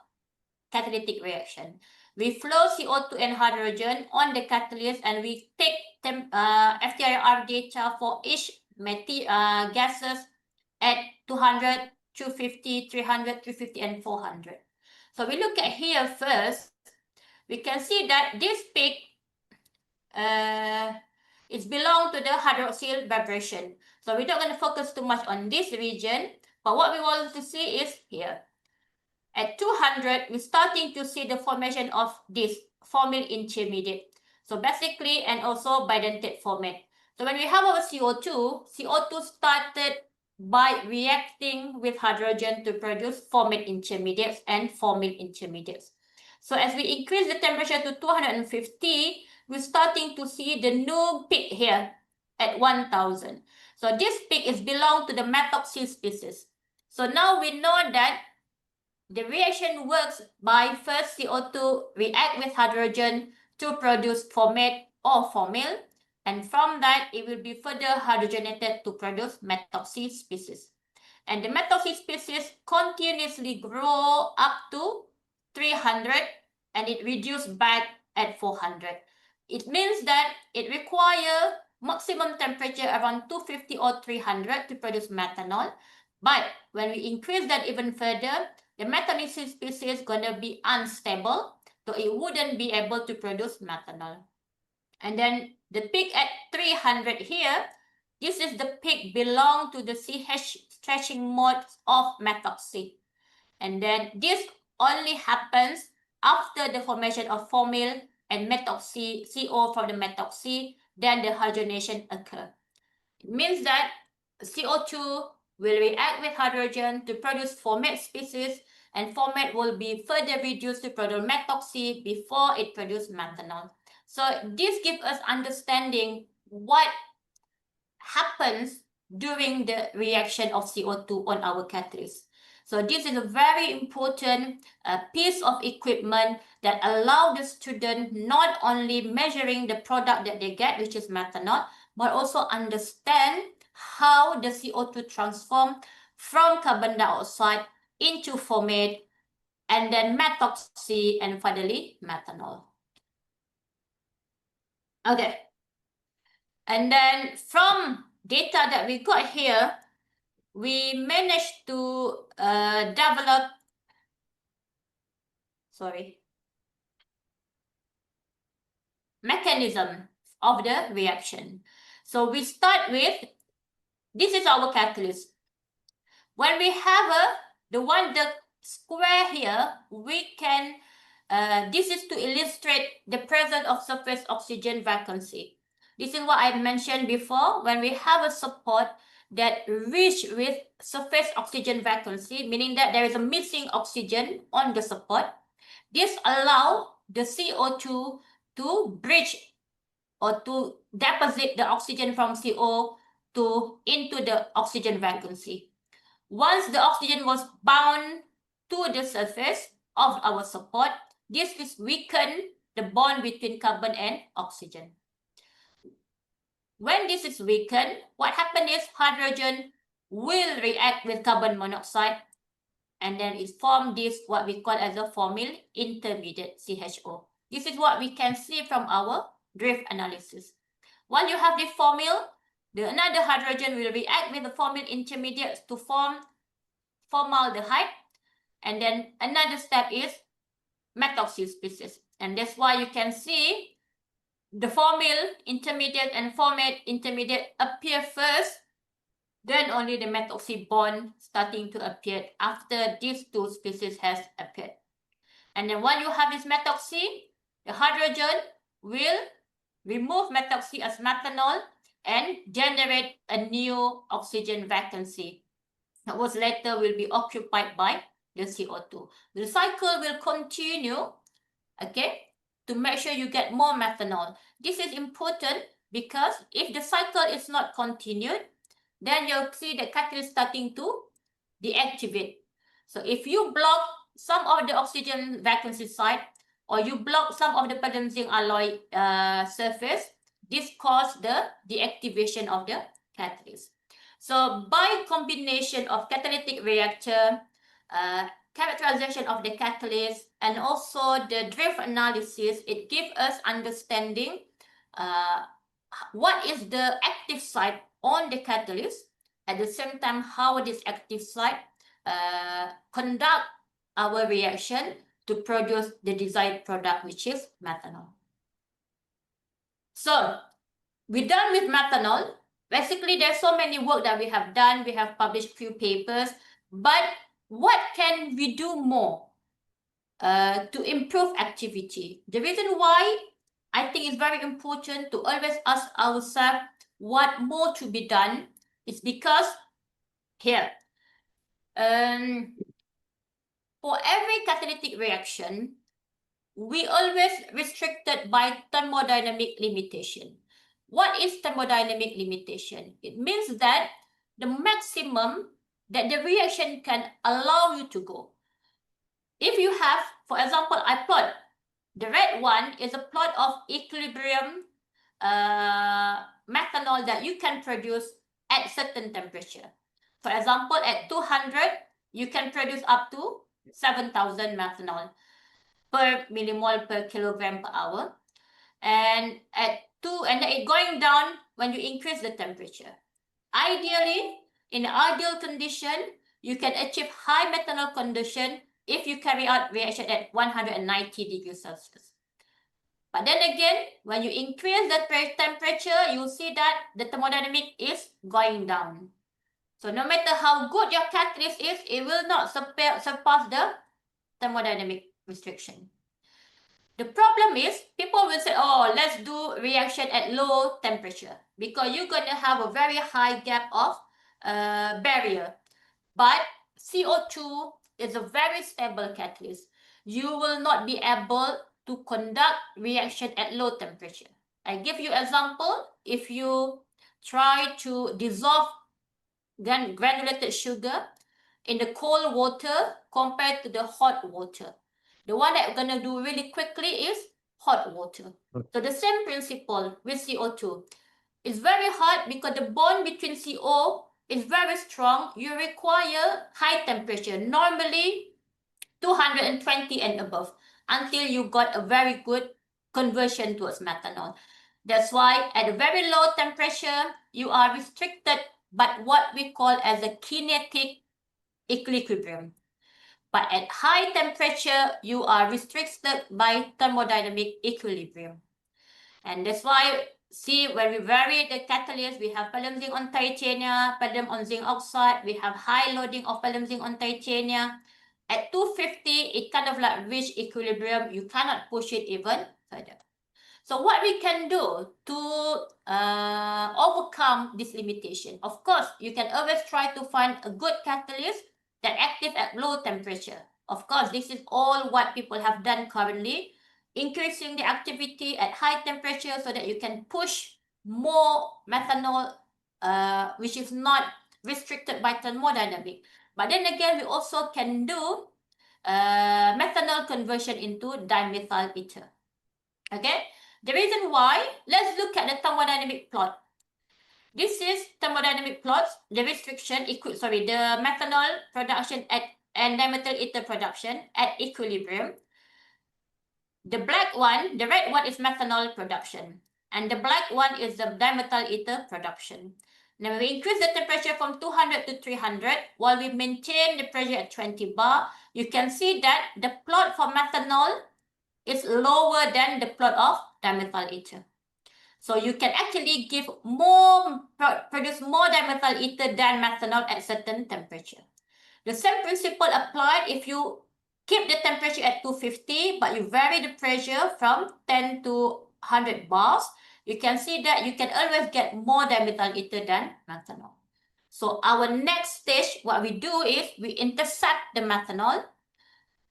Speaker 3: catalytic reaction. We flow CO2 and hydrogen on the catalyst and we take FTIR data for each gases at 200, 250, 300, 350, and 400. So we look at here first, we can see that this peak is belong to the hydroxyl vibration. So we're not going to focus too much on this region, but what we want to see is here. At 200, we're starting to see the formation of this formyl intermediate. So basically, and also bidentate format. So when we have our CO2, CO2 started by reacting with hydrogen to produce formate intermediates and formyl intermediates. So as we increase the temperature to 250, we're starting to see the new peak here at 1000. So this peak is belong to the methoxy species. So now we know that the reaction works by first CO2 react with hydrogen to produce formate or formyl, and from that it will be further hydrogenated to produce methoxy species. And the methoxy species continuously grow up to 300 and it reduced back at 400. It means that it requires maximum temperature around 250 or 300 to produce methanol. But when we increase that even further, the methanol species is going to be unstable, so it wouldn't be able to produce methanol. And then The peak at 300 here, this is the peak belong to the CH stretching mode of methoxy. And then this only happens after the formation of formyl and methoxy, CO from the methoxy, then the hydrogenation occur. It means that CO2 will react with hydrogen to produce formate species, and formate will be further reduced to produce methoxy before it produces methanol. So this gives us understanding what happens during the reaction of CO2 on our catalyst. So this is a very important piece of equipment that allow the student not only measuring the product that they get, which is methanol, but also understand how the CO2 transform from carbon dioxide into formate, and then methoxy, and finally methanol. Okay. And then from data that we got here, we managed to develop, mechanism of the reaction. So we start with, this is our catalyst. When we have the square here, we can, this is to illustrate the presence of surface oxygen vacancy. This is what I mentioned before. When we have a support that reach with surface oxygen vacancy, meaning that there is a missing oxygen on the support, this allows the CO2 to bridge or to deposit the oxygen from CO2 into the oxygen vacancy. Once the oxygen was bound to the surface of our support, this is weaken the bond between carbon and oxygen. When this is weakened, what happens is hydrogen will react with carbon monoxide, and then it forms this, what we call as a formyl intermediate, CHO. This is what we can see from our drift analysis. Once you have the formyl, another hydrogen will react with the formyl intermediates to form formaldehyde, and then another step is methoxy species. And that's why you can see the formyl intermediate and formate intermediate appear first, then only the methoxy bond starting to appear after these two species has appeared. And then when you have this methoxy, the hydrogen will remove methoxy as methanol and generate a new oxygen vacancy. That was later will be occupied by the CO2. The cycle will continue, okay, to make sure you get more methanol. This is important because if the cycle is not continued, then you'll see the catalyst starting to deactivate. So if you block some of the oxygen vacancy site, or you block some of the benzene alloy surface, this causes the deactivation of the catalyst. So by combination of catalytic reactor, characterization of the catalyst, and also the drift analysis, it gives us understanding what is the active site on the catalyst, at the same time how this active site conduct our reaction to produce the desired product, which is methanol. So we're done with methanol. Basically, there's so many work that we have done. We have published few papers, but what can we do more to improve activity? The reason why I think it's very important to always ask ourselves what more to be done is because here, for every catalytic reaction, we always restricted by thermodynamic limitation. What is thermodynamic limitation? It means that the maximum that the reaction can allow you to go. If you have, for example, I plot, the red one is a plot of equilibrium methanol that you can produce at certain temperature. For example, at 200, you can produce up to 7,000 methanol per millimole per kilogram per hour. And at 2, and then it going down when you increase the temperature. Ideally, in ideal condition, you can achieve high methanol condition if you carry out reaction at 190 degrees Celsius. But then again, when you increase the temperature, you see that the thermodynamic is going down. So no matter how good your catalyst is, it will not surpass the thermodynamic restriction. The problem is people will say, oh, let's do reaction at low temperature because you're going to have a very high gap of barrier. But CO2 is a very stable catalyst. You will not be able to conduct reaction at low temperature. I give you example. If you try to dissolve granulated sugar in the cold water compared to the hot water, the one that we're going to do really quickly is hot water. So the same principle with CO2. It's very hot because the bond between CO is very strong. You require high temperature, normally 220 and above, until you got a very good conversion towards methanol. That's why at a very low temperature, you are restricted by what we call as a kinetic equilibrium. But at high temperature, you are restricted by thermodynamic equilibrium. And that's why, see, when we vary the catalyst, we have palladium zinc on titania, palladium on zinc oxide, we have high loading of palladium zinc on titania. At 250, it kind of like reach equilibrium. You cannot push it even further. So what we can do to overcome this limitation? Of course, you can always try to find a good catalyst that active at low temperature. Of course, this is all what people have done currently, increasing the activity at high temperature so that you can push more methanol, which is not restricted by thermodynamic. But then again, we also can do methanol conversion into dimethyl ether. Okay, the reason why, let's look at the thermodynamic plot. This is thermodynamic plots, the restriction, the methanol production and dimethyl ether production at equilibrium. The black one, the red one is methanol production, and the black one is the dimethyl ether production. Now we increase the temperature from 200 to 300 while we maintain the pressure at 20 bar. You can see that the plot for methanol is lower than the plot of dimethyl ether. So you can actually give produce more dimethyl ether than methanol at certain temperature. The same principle applied if you keep the temperature at 250, but you vary the pressure from 10 to 100 bars. You can see that you can always get more dimethyl ether than methanol. So our next stage, what we do is we intercept the methanol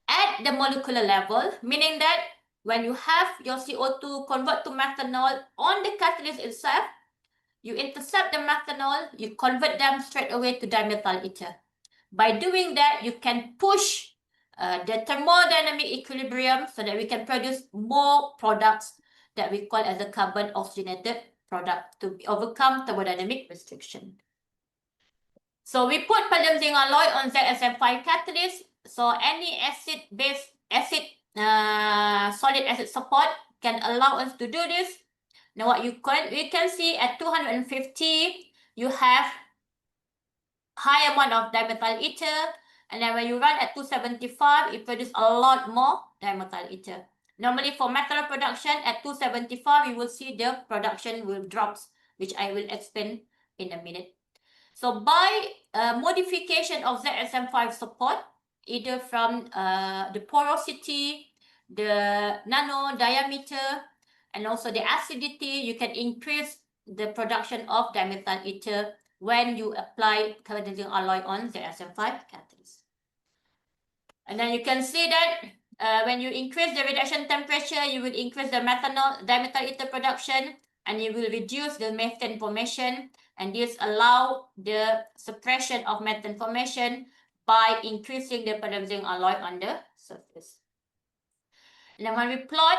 Speaker 3: at the molecular level, meaning that when you have your CO2 convert to methanol on the catalyst itself, you intercept the methanol, you convert them straight away to dimethyl ether. By doing that, you can push the thermodynamic equilibrium so that we can produce more products that we call as a carbon oxygenated product to overcome thermodynamic restriction. So we put palladium zinc alloy on ZSM5 catalyst. So any solid acid support can allow us to do this. Now what we can see at 250, you have high amount of dimethyl ether, and then when you run at 275, it produces a lot more dimethyl ether. Normally for methanol production at 275, you will see the production will drop, which I will explain in a minute. So by modification of ZSM5 support, either from the porosity, the nano diameter, and also the acidity, you can increase the production of dimethyl ether when you apply palladium zinc alloy on ZSM5 catalyst. And then you can see that when you increase the reduction temperature, you will increase the dimethyl ether production, and you will reduce the methane formation, and this allow the suppression of methane formation by increasing the palladium zinc alloy on the surface. And then when we plot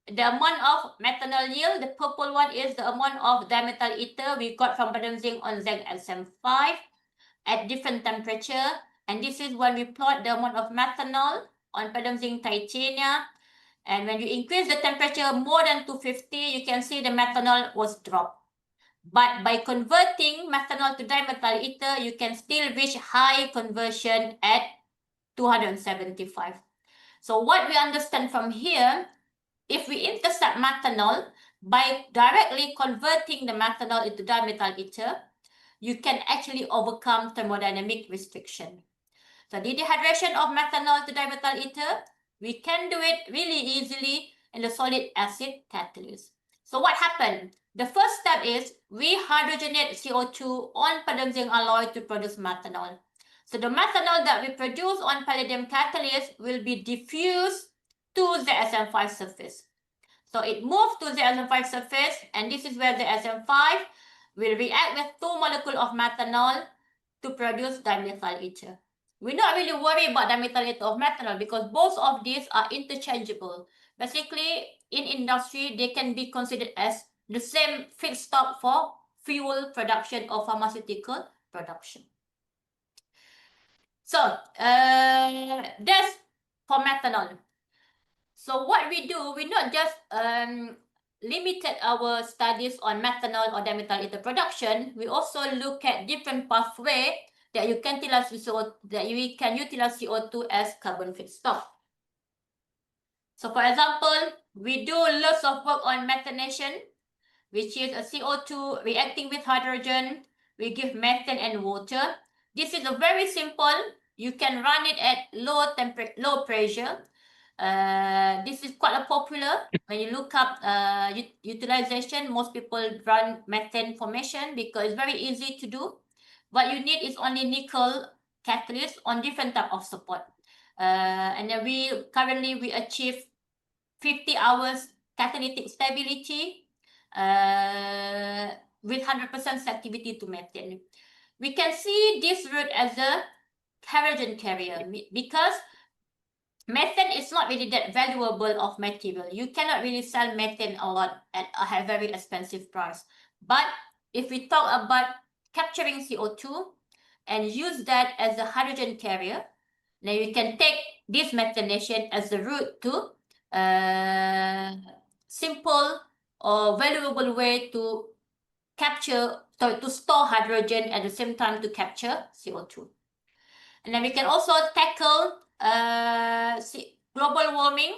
Speaker 3: the amount of methanol yield, the purple one is the amount of dimethyl ether we got from palladium zinc on ZSM5 at different temperature. And this is when we plot the amount of methanol on palladium zinc titania. And when you increase the temperature more than 250, you can see the methanol was dropped. But by converting methanol to dimethyl ether, you can still reach high conversion at 275. So what we understand from here, if we intercept methanol by directly converting the methanol into dimethyl ether, you can actually overcome thermodynamic restriction. So the dehydration of methanol to dimethyl ether, we can do it really easily in the solid acid catalyst. So what happened? The first step is we hydrogenate CO2 on palladium zinc alloy to produce methanol. So the methanol that we produce on palladium catalyst will be diffused to the SN5 surface. So it moves to the SN5 surface, and this is where the SN5 will react with 2 molecules of methanol to produce dimethyl ether. We're not really worried about dimethyl ether of methanol because both of these are interchangeable. Basically, in industry, they can be considered as the same feedstock for fuel production or pharmaceutical production. So, that's for methanol. So what we do, we not just limited our studies on methanol or dimethyl ether production. We also look at different pathway that you can utilize CO2 as carbon feedstock. So for example, we do lots of work on methanation, which is a CO2 reacting with hydrogen. We give methane and water. This is a very simple. You can run it at low pressure. This is quite a popular. When you look up utilization, most people run methane formation because it's very easy to do. What you need is only nickel catalyst on different type of support. And then we achieve 50 hours catalytic stability with 100% selectivity to methane. We can see this route as a hydrogen carrier because methane is not really that valuable of material. You cannot really sell methane a lot at a very expensive price. But if we talk about capturing CO2 and use that as a hydrogen carrier, then we can take this methanation as the route to simple or valuable way to to store hydrogen at the same time to capture CO2. And then we can also tackle global warming.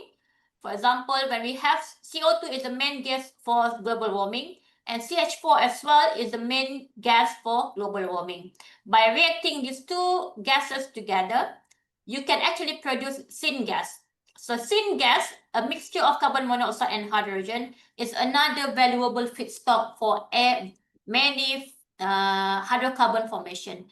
Speaker 3: For example, when we have CO2 is the main gas for global warming, and CH4 as well is the main gas for global warming. By reacting these two gases together, you can actually produce syngas. So syngas, a mixture of carbon monoxide and hydrogen, is another valuable feedstock for many hydrocarbon formation.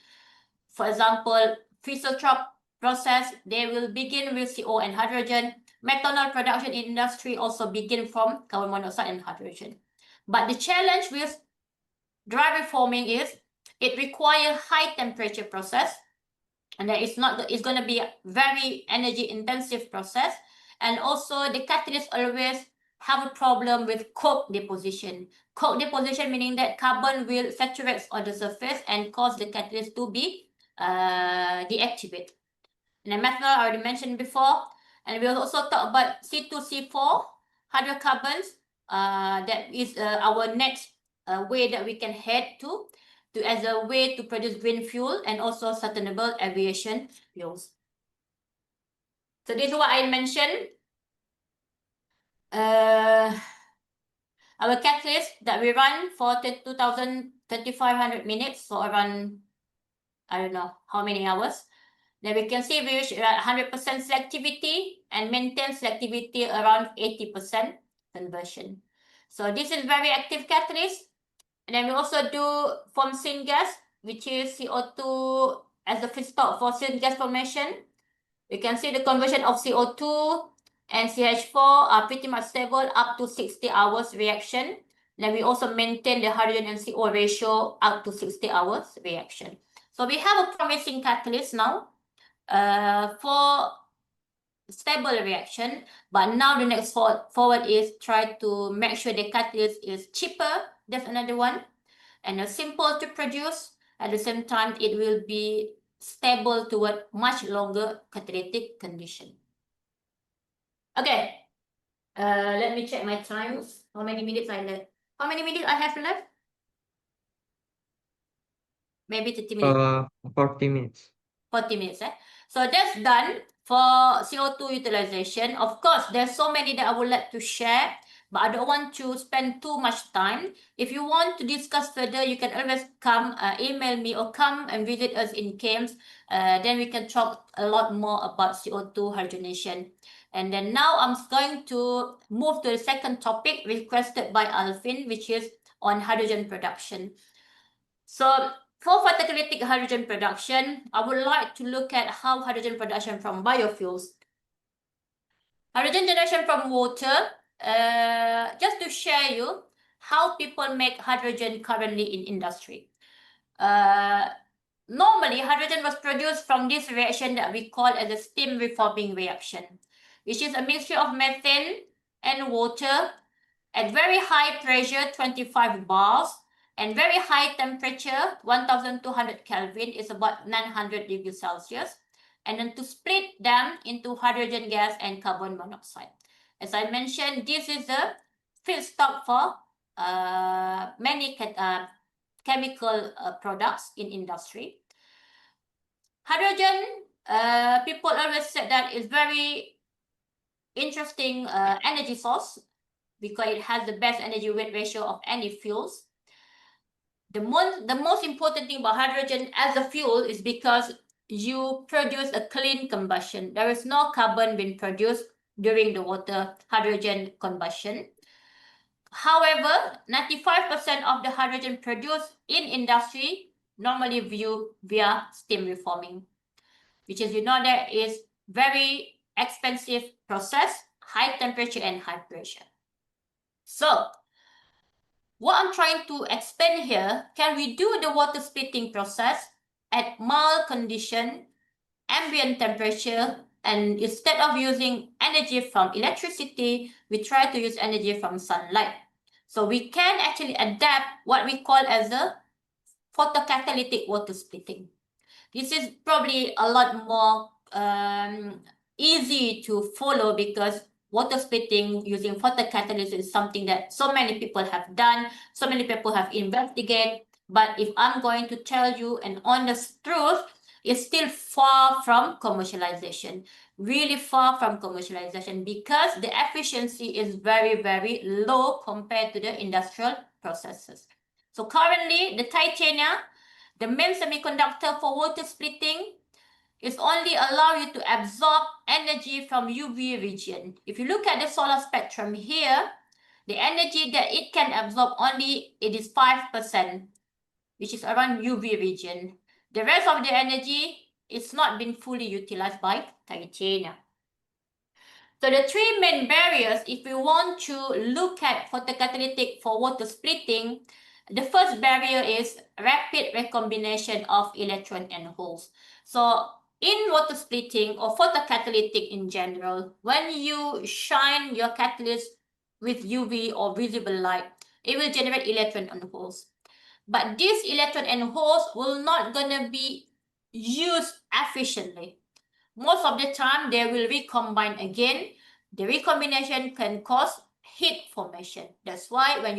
Speaker 3: For example, Fischer-Tropsch process, they will begin with CO and hydrogen. Methanol production in industry also begin from carbon monoxide and hydrogen. But the challenge with dry reforming is it requires high temperature process, and that it's going to be a very energy intensive process. And also the catalyst always have a problem with coke deposition. Coke deposition meaning that carbon will saturate on the surface and cause the catalyst to be deactivate. And the methanol I already mentioned before. And we'll also talk about C2C4 hydrocarbons. That is our next way that we can head to as a way to produce green fuel and also sustainable aviation fuels. So this is what I mentioned. Our catalyst that we run for 2,500 minutes, so around, I don't know how many hours. Then we can see we reach 100% selectivity and maintain selectivity around 80% conversion. So this is very active catalyst. And then we also do form syngas, which is CO2 as the feedstock for syngas formation. We can see the conversion of CO2 and CH4 are pretty much stable up to 60 hours reaction. Then we also maintain the hydrogen and CO ratio up to 60 hours reaction. So we have a promising catalyst now for stable reaction. But now the next forward is try to make sure the catalyst is cheaper. That's another one. And simple to produce. At the same time, it will be stable toward much longer catalytic condition. Okay. Let me check my time. How many minutes I left? How many minutes I have left? Maybe 30 minutes.
Speaker 2: 40 minutes.
Speaker 3: 40 minutes. So that's done For CO2 utilization, of course, there's so many that I would like to share, but I don't want to spend too much time. If you want to discuss further, you can always come email me or come and visit us in camps. Then we can talk a lot more about CO2 hydrogenation. And then now I'm going to move to the second topic requested by Alvin, which is on hydrogen production. So for photocatalytic hydrogen production, I would like to look at how hydrogen production from biofuels. Hydrogen generation from water, just to share you how people make hydrogen currently in industry. Normally, hydrogen was produced from this reaction that we call as a steam reforming reaction, which is a mixture of methane and water at very high pressure, 25 bars, and very high temperature, 1200 Kelvin, is about 900 degrees Celsius, and then to split them into hydrogen gas and carbon monoxide. As I mentioned, this is the feedstock for many chemical products in industry. Hydrogen, people always said that is very interesting energy source because it has the best energy weight ratio of any fuels. The most important thing about hydrogen as a fuel is because you produce a clean combustion. There is no carbon being produced during the water hydrogen combustion. However, 95% of the hydrogen produced in industry normally viewed via steam reforming, which is, you know, that is very expensive process, high temperature and high pressure. So what I'm trying to explain here, can we do the water splitting process at mild condition, ambient temperature, and instead of using energy from electricity, we try to use energy from sunlight. So we can actually adapt what we call as a photocatalytic water splitting. This is probably a lot more easy to follow because water splitting using photocatalysis is something that so many people have done, so many people have investigated. But if I'm going to tell you an honest truth, it's still far from commercialization, really far from commercialization because the efficiency is very, very low compared to the industrial processes. So currently, the titania, the main semiconductor for water splitting, is only allow you to absorb energy from UV region. If you look at the solar spectrum here, the energy that it can absorb only, it is 5%, which is around UV region. The rest of the energy is not been fully utilized by titania. So the three main barriers, if we want to look at photocatalytic for water splitting, the first barrier is rapid recombination of electron and holes. So in water splitting or photocatalytic in general, when you shine your catalyst with UV or visible light, it will generate electron and holes. But these electron and holes will not gonna be used efficiently. Most of the time, they will recombine again. The recombination can cause heat formation. That's why when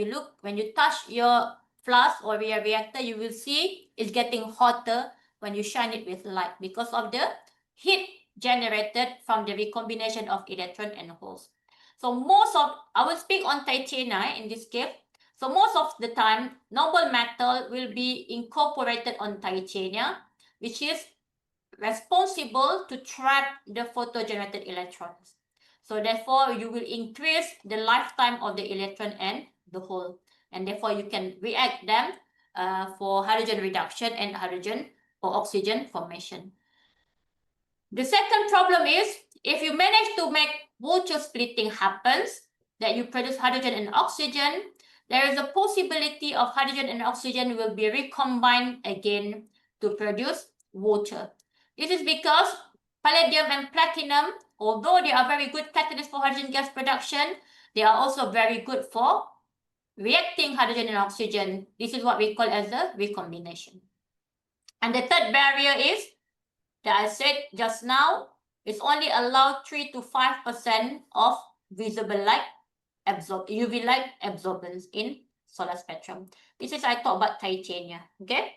Speaker 3: you touch your flask or your reactor, you will see it's getting hotter when you shine it with light because of the heat generated from the recombination of electron and holes. So I will speak on titania in this case. So most of the time, noble metal will be incorporated on titania, which is responsible to trap the photogenerated electrons. So therefore, you will increase the lifetime of the electron and the hole. And therefore, you can react them for hydrogen reduction and hydrogen or oxygen formation. The second problem is, if you manage to make water splitting happens, that you produce hydrogen and oxygen, there is a possibility of hydrogen and oxygen will be recombined again to produce water. This is because palladium and platinum, although they are very good catalysts for hydrogen gas production, they are also very good for reacting hydrogen and oxygen. This is what we call as the recombination. And the third barrier is, that I said just now, it's only allowed 3 to 5% of visible light UV light absorbance in solar spectrum. This is I talk about titania, okay?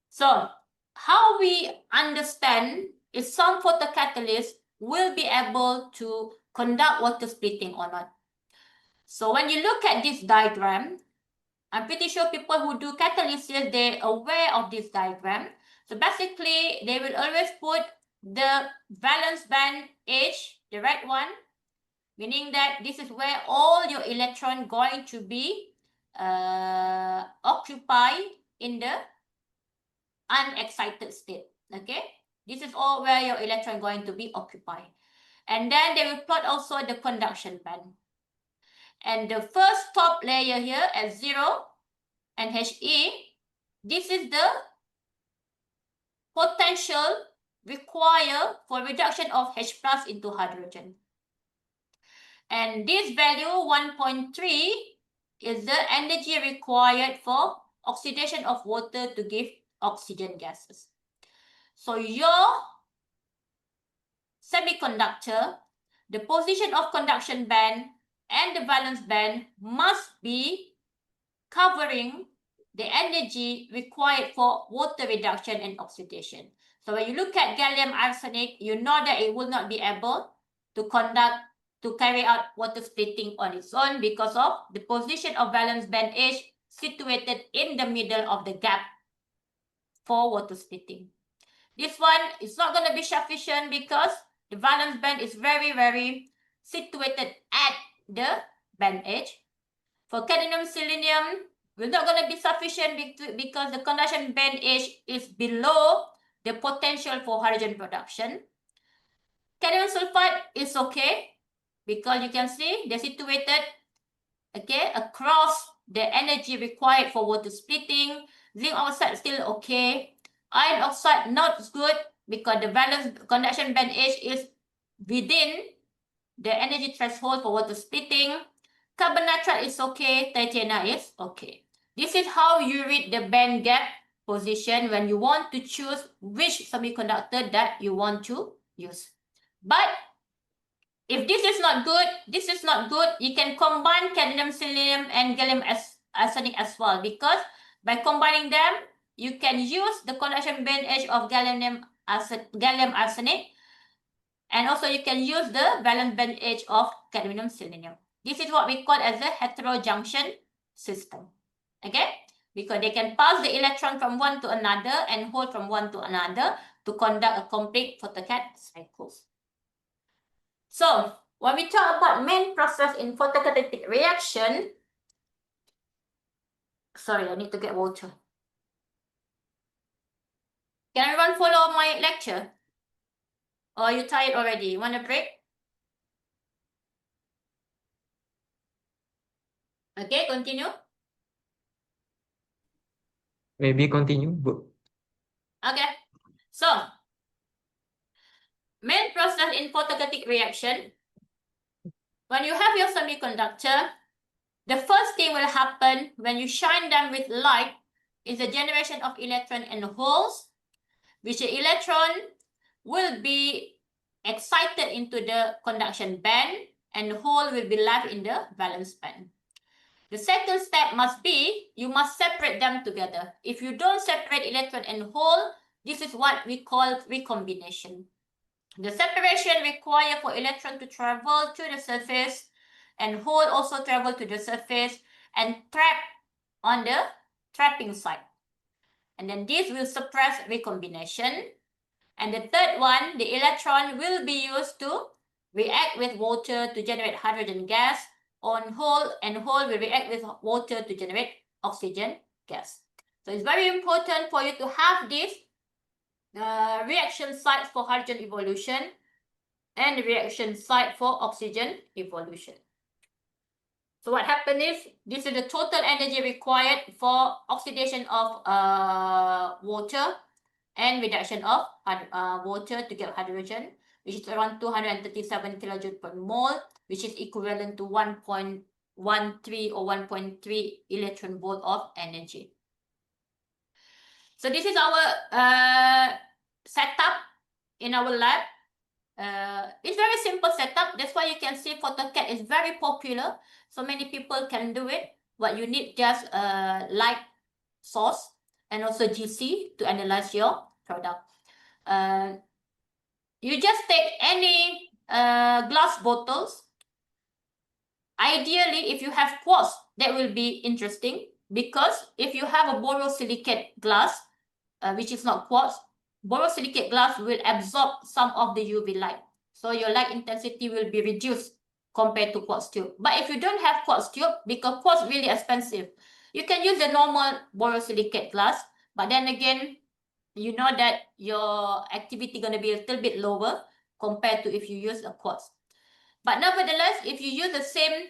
Speaker 3: So how we understand if some photocatalysts will be able to conduct water splitting or not. So when you look at this diagram, I'm pretty sure people who do catalysis, they're aware of this diagram. So basically, they will always put the valence band H, the red one, meaning that this is where all your electron going to be occupied in the unexcited state. Okay, this is all where your electron going to be occupied. And then they will plot also the conduction band. And the first top layer here at 0 and He, this is the potential required for reduction of H plus into hydrogen. And this value 1.3 is the energy required for oxidation of water to give oxygen gases. So your semiconductor, the position of conduction band and the valence band must be covering the energy required for water reduction and oxidation. So when you look at gallium arsenide, you know that it will not be able to carry out water splitting on its own because of the position of valence band H situated in the middle of the gap for water splitting. This one is not going to be sufficient because the valence band is very, very situated at the band H. For cadmium selenium, we're not going to be sufficient because the conduction band H is below the potential for hydrogen production. Cadmium sulfide is okay because you can see they're situated across the energy required for water splitting. Zinc oxide still okay. Iron oxide not good because the valence conduction band H is within the energy threshold for water splitting. Carbon nitride is okay, titanium is okay. This is how you read the band gap position when you want to choose which semiconductor that you want to use. But if this is not good, you can combine cadmium selenium and gallium arsenide as well, because by combining them, you can use the conduction band H of gallium arsenide, and also you can use the valence band H of cadmium selenium. This is what we call as a heterojunction system. Okay? Because they can pass the electron from one to another and hold from one to another to conduct a complete photocat cycles. So, when we talk about main process in photocatalytic reaction, sorry, I need to get water. Can everyone follow my lecture? Or are you tired already? You want a break? Okay, continue.
Speaker 2: Maybe continue, Bu.
Speaker 3: Okay, so main process in photocatalytic reaction, when you have your semiconductor, the first thing will happen when you shine them with light is the generation of electron and holes, which the electron will be excited into the conduction band and the hole will be left in the valence band. The second step must be, you must separate them together. If you don't separate electron and hole, this is what we call recombination. The separation required for electron to travel to the surface and hole also travel to the surface and trap on the trapping site. And then this will suppress recombination. And the third one, the electron will be used to react with water to generate hydrogen gas on hole, and hole will react with water to generate oxygen gas. So it's very important for you to have these reaction sites for hydrogen evolution and the reaction site for oxygen evolution. So what happened is, this is the total energy required for oxidation of water and reduction of water to get hydrogen, which is around 237 kilojoule per mole, which is equivalent to 1.13 or 1.3 electron volt of energy. So this is our setup in our lab. It's very simple setup. That's why you can see Photocat is very popular. So many people can do it. What you need just light source and also GC to analyze your product. you just take any glass bottles. Ideally, if you have quartz, that will be interesting, because if you have a borosilicate glass, which is not quartz, borosilicate glass will absorb some of the UV light. So your light intensity will be reduced compared to quartz tube. But if you don't have quartz tube, because quartz really expensive, you can use the normal borosilicate glass. But then again, you know that your activity going to be a little bit lower compared to if you use a quartz. But nevertheless, if you use the same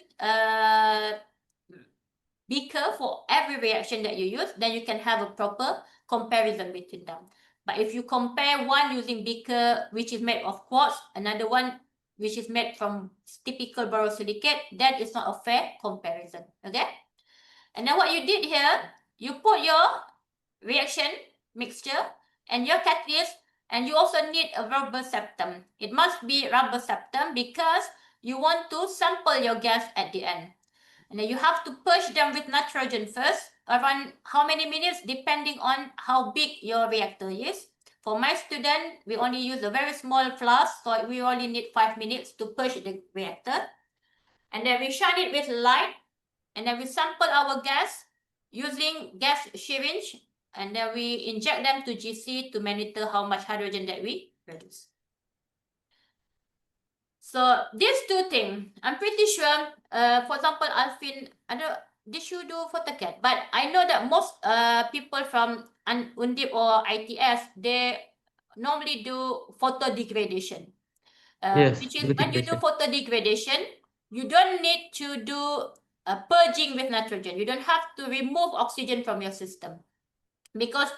Speaker 3: beaker for every reaction that you use, then you can have a proper comparison between them. But if you compare one using beaker which is made of quartz, another one which is made from typical borosilicate, that is not a fair comparison. Okay? And then what you did here, you put your reaction mixture and your catalyst, and you also need a rubber septum. It must be rubber septum because you want to sample your gas at the end. And then you have to purge them with nitrogen first, around how many minutes, depending on how big your reactor is. For my student, we only use a very small flask, so we only need 5 minutes to purge the reactor. And then we shine it with light, and then we sample our gas using gas syringe, and then we inject them to GC to monitor how much hydrogen that we produce. So these two things, I'm pretty sure, for example, Alvin, did you do Photocat? But I know that most people from Undip or ITS, they normally do photo degradation.
Speaker 2: Yes,
Speaker 3: Which is when you do photo degradation, you don't need to do purging with nitrogen. You don't have to remove oxygen from your system, because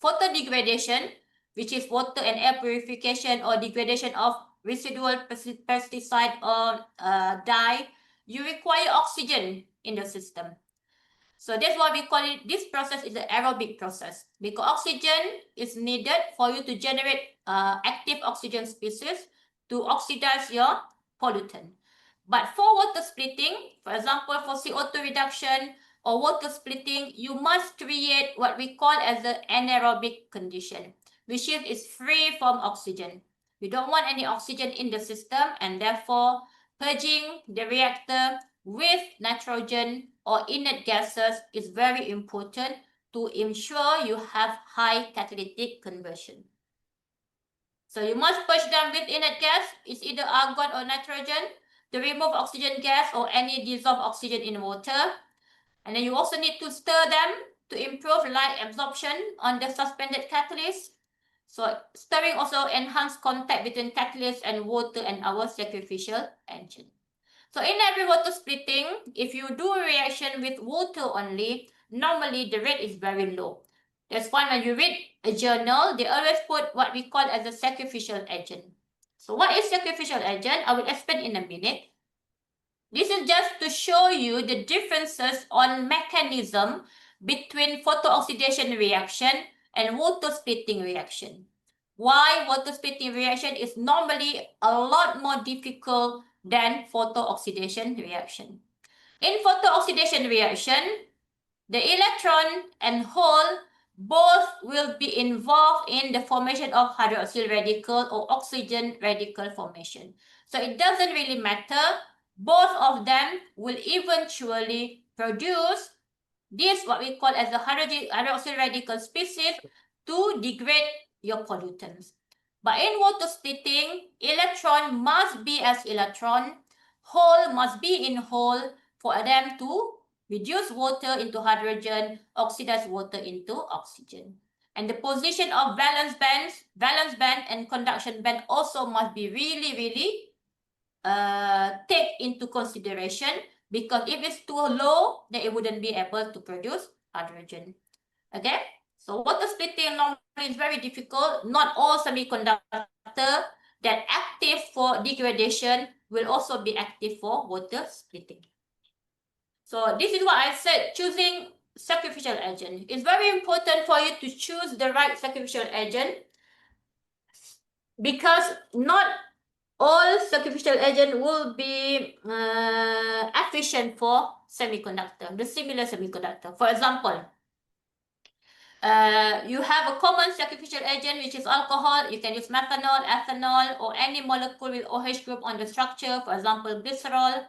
Speaker 3: photo degradation, which is water and air purification or degradation of residual pesticide or dye, you require oxygen in the system. So that's why we call it, this process is the aerobic process, because oxygen is needed for you to generate active oxygen species to oxidize your pollutant. But for water splitting, for example, for CO2 reduction or water splitting, you must create what we call as the anaerobic condition, which is free from oxygen. You don't want any oxygen in the system, and therefore purging the reactor with nitrogen or inert gases is very important to ensure you have high catalytic conversion. So you must purge them with inert gas. It's either argon or nitrogen to remove oxygen gas or any dissolved oxygen in water. And then you also need to stir them to improve light absorption on the suspended catalyst. So stirring also enhances contact between catalyst and water and our sacrificial engine. So in every water splitting, if you do a reaction with water only, normally the rate is very low. That's why when you read a journal, they always put what we call as a sacrificial agent. So what is sacrificial agent? I will explain in a minute. This is just to show you the differences on mechanism between photooxidation reaction and water splitting reaction. Why water splitting reaction is normally a lot more difficult than photooxidation reaction. In photooxidation reaction, the electron and hole both will be involved in the formation of hydroxyl radical or oxygen radical formation. So it doesn't really matter. Both of them will eventually produce this, what we call as the hydroxyl radical species, to degrade your pollutants. But in water splitting, electron must be as electron, hole must be in hole for them to reduce water into hydrogen, oxidize water into oxygen. And the position of valence band and conduction band also must be really take into consideration, because if it's too low, then it wouldn't be able to produce hydrogen. Okay, so water splitting normally is very difficult. Not all semiconductor that active for degradation will also be active for water splitting. So this is what I said, choosing sacrificial agent. It's very important for you to choose the right sacrificial agent, because not all sacrificial agent will be efficient for semiconductor, the similar semiconductor. For example, you have a common sacrificial agent, which is alcohol. You can use methanol, ethanol, or any molecule with OH group on the structure, for example, glycerol.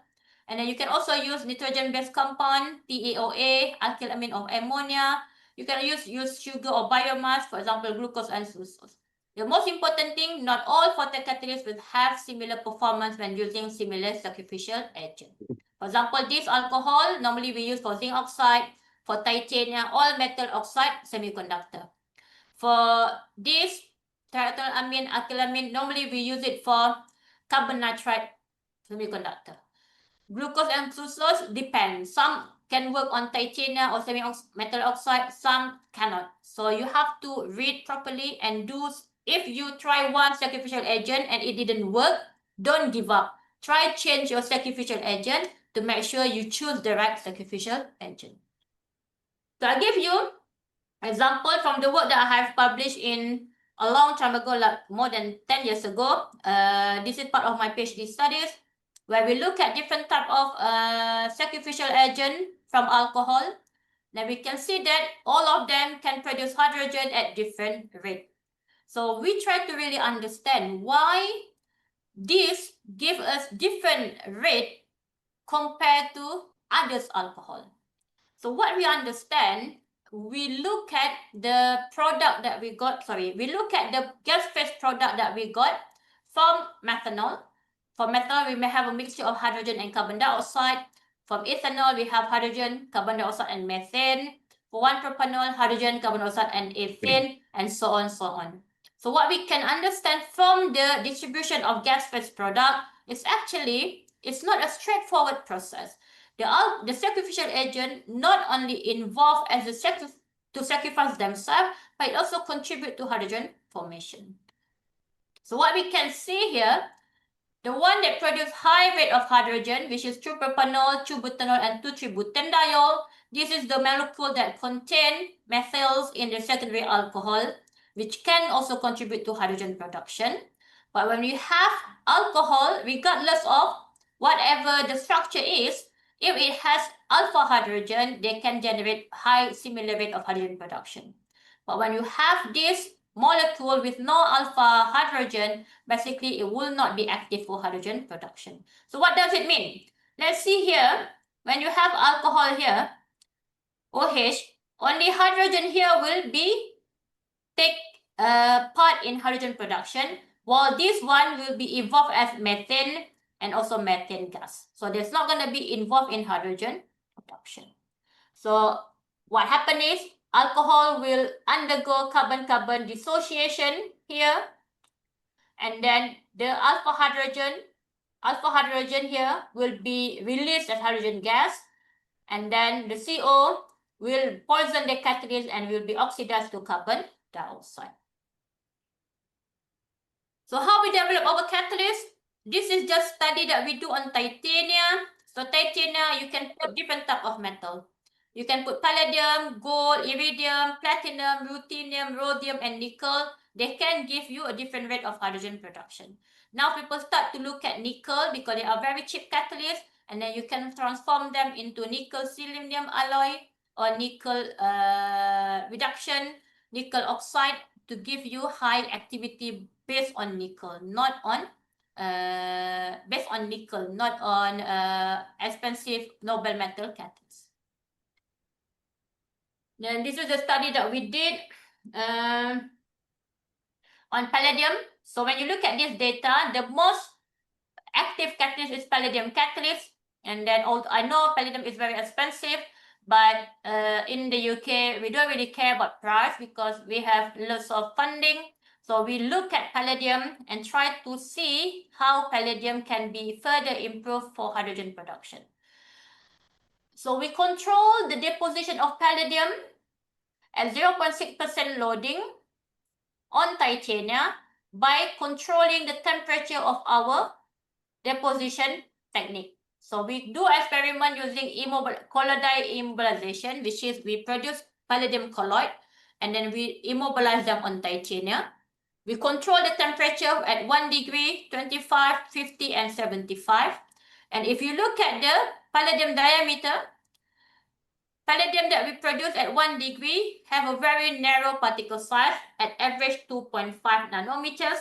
Speaker 3: And then you can also use nitrogen-based compound, TAOA, alkylamine of ammonia. You can use sugar or biomass, for example, glucose and sucrose. The most important thing, not all photocatalysts will have similar performance when using similar sacrificial agent. For example, this alcohol, normally we use for zinc oxide, for titanium, all metal oxide semiconductor. For this triethylamine, alkylamine, normally we use it for carbon nitride semiconductor. Glucose and sucrose depends. Some can work on titanium or metal oxide, some cannot. So you have to read properly and do. If you try one sacrificial agent and it didn't work, don't give up. Try change your sacrificial agent to make sure you choose the right sacrificial agent. So I give you example from the work that I have published in a long time ago, like more than 10 years ago. This is part of my PhD studies, where we look at different type of sacrificial agent from alcohol. Now we can see that all of them can produce hydrogen at different rate. So we try to really understand why this give us different rate compared to others alcohol. So what we understand, we look at the product that we got, we look at the gas phase product that we got from methanol. For methanol, we may have a mixture of hydrogen and carbon dioxide. From ethanol, we have hydrogen, carbon dioxide, and methane. For 1-propanol, hydrogen, carbon dioxide, and ethane, and so on, so on. So what we can understand from the distribution of gas phase product is actually, it's not a straightforward process. The sacrificial agent not only involved as to sacrifice themselves, but it also contribute to hydrogen formation. So what we can see here, the one that produce high rate of hydrogen, which is 2-propanol, 2-butanol, and 2,3-butanediol. This is the molecule that contain methyls in the secondary alcohol, which can also contribute to hydrogen production. But when you have alcohol, regardless of whatever the structure is, if it has alpha hydrogen, they can generate high similar rate of hydrogen production. But when you have this molecule with no alpha hydrogen, basically it will not be active for hydrogen production. So what does it mean? Let's see here, when you have alcohol here, OH, only hydrogen here will be take part in hydrogen production, while this one will be evolved as methane and also methane gas. So there's not going to be involved in hydrogen production. So what happens is alcohol will undergo carbon-carbon dissociation here, and then the alpha hydrogen here will be released as hydrogen gas, and then the CO will poison the catalyst and will be oxidized to carbon dioxide. So how we develop our catalyst? This is just study that we do on titanium. So titanium, you can put different type of metal. You can put palladium, gold, iridium, platinum, ruthenium, rhodium, and nickel. They can give you a different rate of hydrogen production. Now people start to look at nickel because they are very cheap catalysts, and then you can transform them into nickel selenium alloy or nickel reduction, nickel oxide to give you high activity based on nickel, not on expensive noble metal catalysts. Then this is the study that we did on palladium. So when you look at this data, the most active catalyst is palladium catalyst. And then I know palladium is very expensive, but in the UK, we don't really care about price because we have lots of funding. So we look at palladium and try to see how palladium can be further improved for hydrogen production. So we control the deposition of palladium at 0.6% loading on titanium by controlling the temperature of our deposition technique. So we do experiment using colloidal immobilization, which is we produce palladium colloid and then we immobilize them on titanium. We control the temperature at 1 degree, 25, 50, and 75. And if you look at the palladium diameter palladium that we produce at 1 degree have a very narrow particle size at average 2.5 nanometers.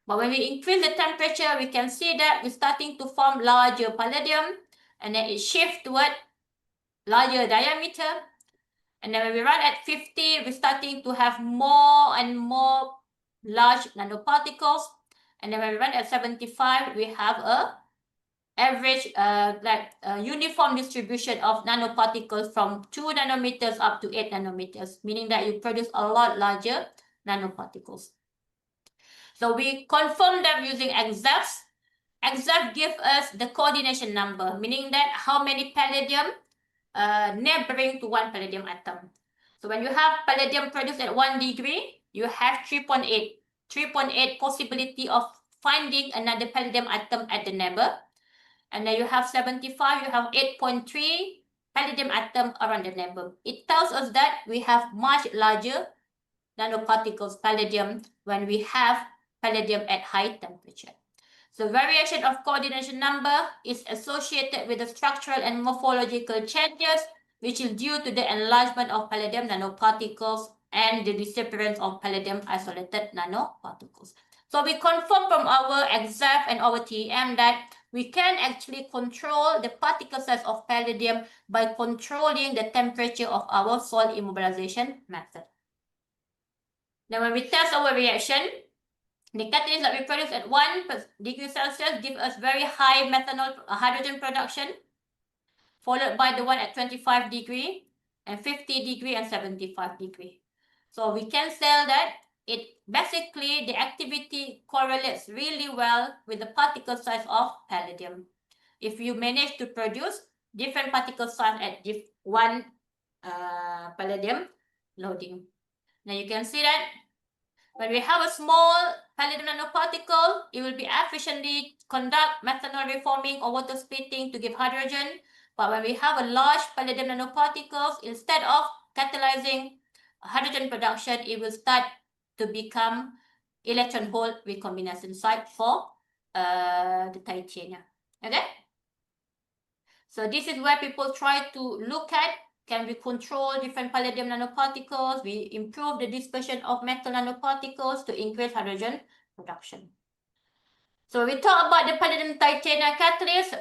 Speaker 3: But when we increase the temperature, we can see that we're starting to form larger palladium, and then it shifts toward larger diameter. And then when we run at 50, we're starting to have more and more large nanoparticles. And then when we run at 75, we have a average uniform distribution of nanoparticles from 2 nanometers up to 8 nanometers, meaning that you produce a lot larger nanoparticles. So we confirm them using EXAFS. EXAFS gives us the coordination number, meaning that how many palladium neighboring to 1 palladium atom. So when you have palladium produced at 1 degree, you have 3.8 possibility of finding another palladium atom at the neighbor. And then you have 75, you have 8.3 palladium atom around the neighbor. It tells us that we have much larger nanoparticles palladium when we have palladium at high temperature. So variation of coordination number is associated with the structural and morphological changes, which is due to the enlargement of palladium nanoparticles and the disappearance of palladium isolated nanoparticles. So we confirm from our EXAFS and our TEM that we can actually control the particle size of palladium by controlling the temperature of our soil immobilization method. Now when we test our reaction, the catalyst that we produce at 1 degree Celsius gives us very high methanol hydrogen production, followed by the one at 25 degree and 50 degree and 75 degree. So we can say that it basically, the activity correlates really well with the particle size of palladium. If you manage to produce different particle size at one palladium loading. Now you can see that when we have a small palladium nanoparticle, it will be efficiently conduct methanol reforming or water splitting to give hydrogen. But when we have a large palladium nanoparticles, instead of catalyzing hydrogen production, it will start to become electron hole recombination site for the titanium. Okay? So this is where people try to look at, can we control different palladium nanoparticles? We improve the dispersion of metal nanoparticles to increase hydrogen production. So we talk about the palladium titanium catalyst.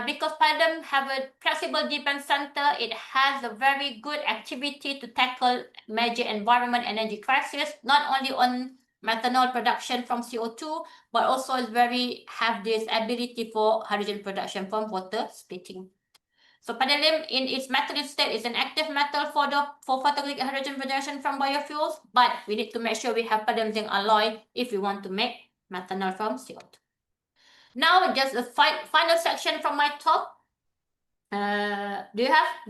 Speaker 3: Because palladium have a flexible dependent center, it has a very good activity to tackle major environment energy crisis, not only on methanol production from CO2, but also have this ability for hydrogen production from water splitting. So palladium in its metallic state is an active metal for photocatalytic hydrogen production from biofuels, but we need to make sure we have palladium zinc alloy if we want to make methanol from CO2. Now, just a final section from my talk. Do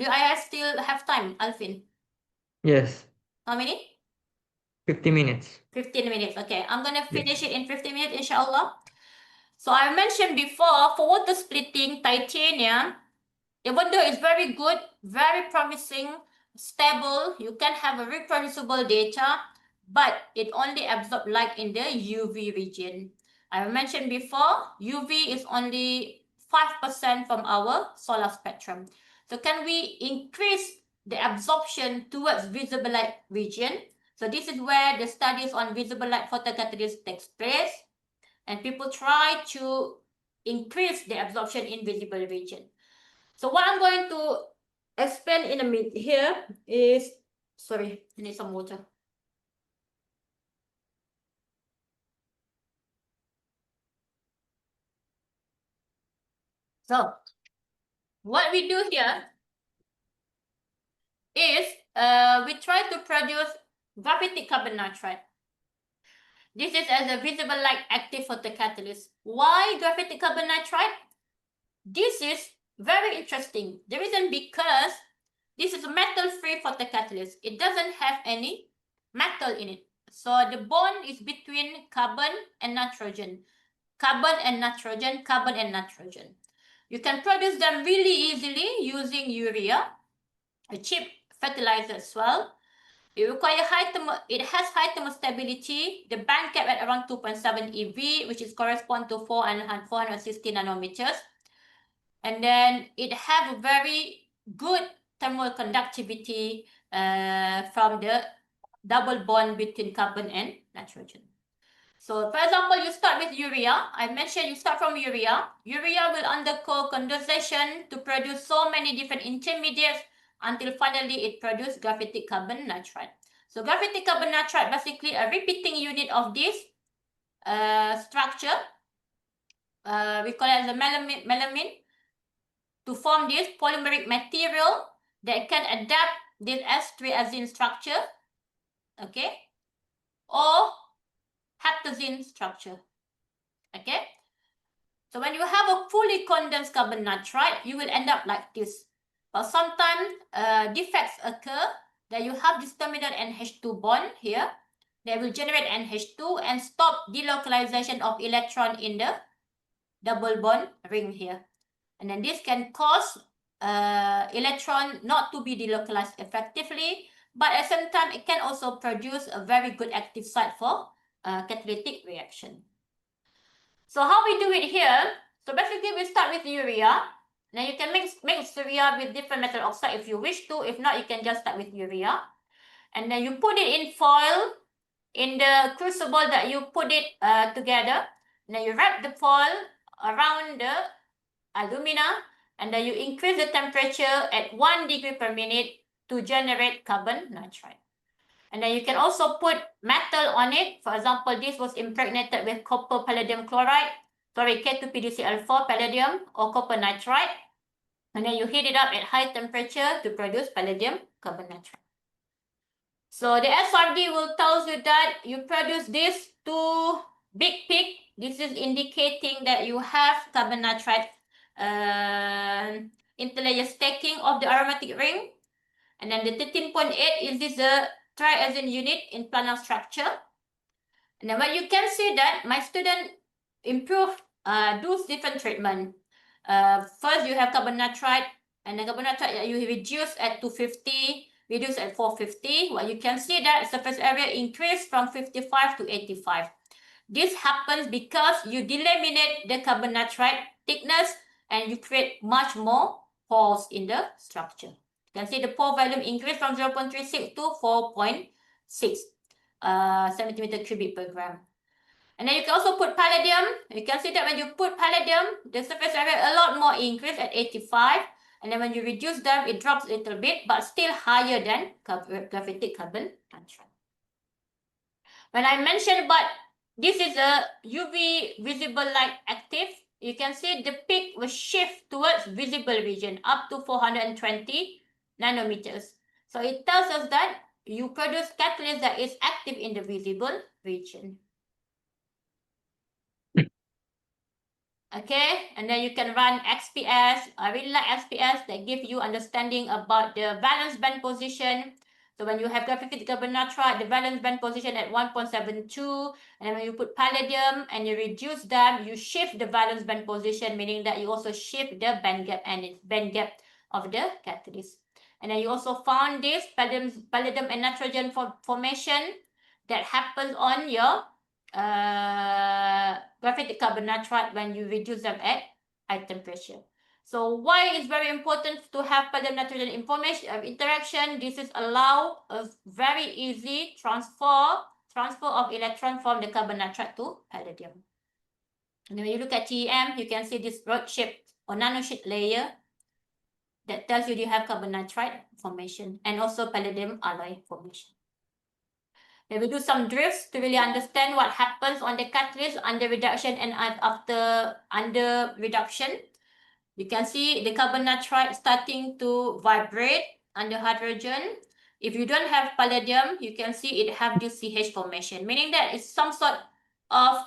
Speaker 3: I still have time, Alvin?
Speaker 2: Yes.
Speaker 3: How many?
Speaker 2: 50 minutes.
Speaker 3: 15 minutes. Okay, I'm going to finish it in 15 minutes, inshallah. So I mentioned before, for water splitting, titanium, even though it's very good, very promising, stable, you can have a reproducible data, but it only absorbs light in the UV region. I mentioned before, UV is only 5% from our solar spectrum. So can we increase the absorption towards visible light region? So this is where the studies on visible light photocatalysis takes place. And people try to increase the absorption in visible region. So what I'm going to explain in a minute here is, sorry, I need some water. So what we do here is we try to produce graphitic carbon nitride. This is as a visible light active photocatalyst. Why graphitic carbon nitride? This is very interesting. The reason because this is a metal-free photocatalyst. It doesn't have any metal in it. So the bond is between carbon and nitrogen. Carbon and nitrogen, carbon and nitrogen. You can produce them really easily using urea, a cheap fertilizer as well. It has high thermostability. The band cap at around 2.7 eV, which is correspond to 460 nanometers. And then it have a very good thermal conductivity from the double bond between carbon and nitrogen. So, for example, you start with urea. I mentioned you start from urea. Urea will undergo condensation to produce so many different intermediates until finally it produces graphitic carbon nitride. So, graphitic carbon nitride basically a repeating unit of this structure. We call it the melamine to form this polymeric material that can adapt this S3-azine structure, okay, or heptazine structure, okay. So when you have a fully condensed carbon nitride, you will end up like this. But sometimes defects occur that you have this terminal NH2 bond here that will generate NH2 and stop delocalization of electron in the double bond ring here. And then this can cause electron not to be delocalized effectively, but at the same time, it can also produce a very good active site for catalytic reaction. So how we do it here? So basically, we start with urea. Now you can mix urea with different metal oxide if you wish to. If not, you can just start with urea. And then you put it in foil in the crucible that you put it together. Now you wrap the foil around the alumina, and then you increase the temperature at 1 degree per minute to generate carbon nitride. And then you can also put metal on it. For example, this was impregnated with copper palladium chloride, sorry, K2PdCl4 palladium or copper nitride. And then you heat it up at high temperature to produce palladium carbon nitride. So the SRD will tell you that you produce this 2 big peak. This is indicating that you have carbon nitride interlayer stacking of the aromatic ring. And then the 13.8 is this triazine unit in planar structure. And then what you can see that my student improved those different treatment. First, you have carbon nitride, and the carbon nitride you reduce at 250, reduce at 450. Well, you can see that surface area increased from 55 to 85. This happens because you delaminate the carbon nitride thickness and you create much more pores in the structure. You can see the pore volume increased from 0.36 to 4.6 centimeter cubic per gram. And then you can also put palladium. You can see that when you put palladium, the surface area a lot more increased at 85. And then when you reduce them, it drops a little bit, but still higher than graphitic carbon nitride. When I mentioned about this is a UV visible light active, you can see the peak will shift towards visible region up to 420 nanometers. So it tells us that you produce catalyst that is active in the visible region. Okay, and then you can run XPS. I really like XPS that give you understanding about the valence band position. So when you have graphitic carbon nitride, the valence band position at 1.72, and when you put palladium and you reduce them, you shift the valence band position, meaning that you also shift the band gap and its band gap of the catalyst. And then you also found this palladium and nitrogen formation that happens on your graphitic carbon nitride when you reduce them at high temperature. So why it's very important to have palladium nitrogen interaction? This is allow a very easy transfer of electron from the carbon nitride to palladium. And when you look at TEM, you can see this rod-shaped or nanosheet layer that tells you have carbon nitride formation and also palladium alloy formation. Then we do some drifts to really understand what happens on the catalyst under reduction and after under reduction. You can see the carbon nitride starting to vibrate under hydrogen. If you don't have palladium, you can see it have this CH formation, meaning that it's some sort of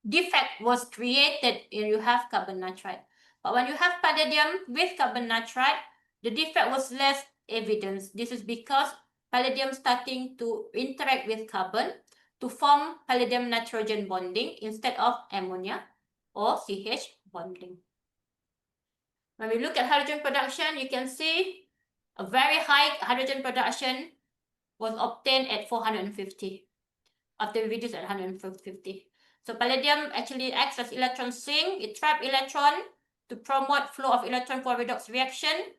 Speaker 3: defect was created when you have carbon nitride. But when you have palladium with carbon nitride, the defect was less evident. This is because palladium starting to interact with carbon to form palladium nitrogen bonding instead of ammonia or CH bonding. When we look at hydrogen production, you can see a very high hydrogen production was obtained at 450 after we reduce at 150. So palladium actually acts as electron sink. It traps electron to promote flow of electron for redox reaction.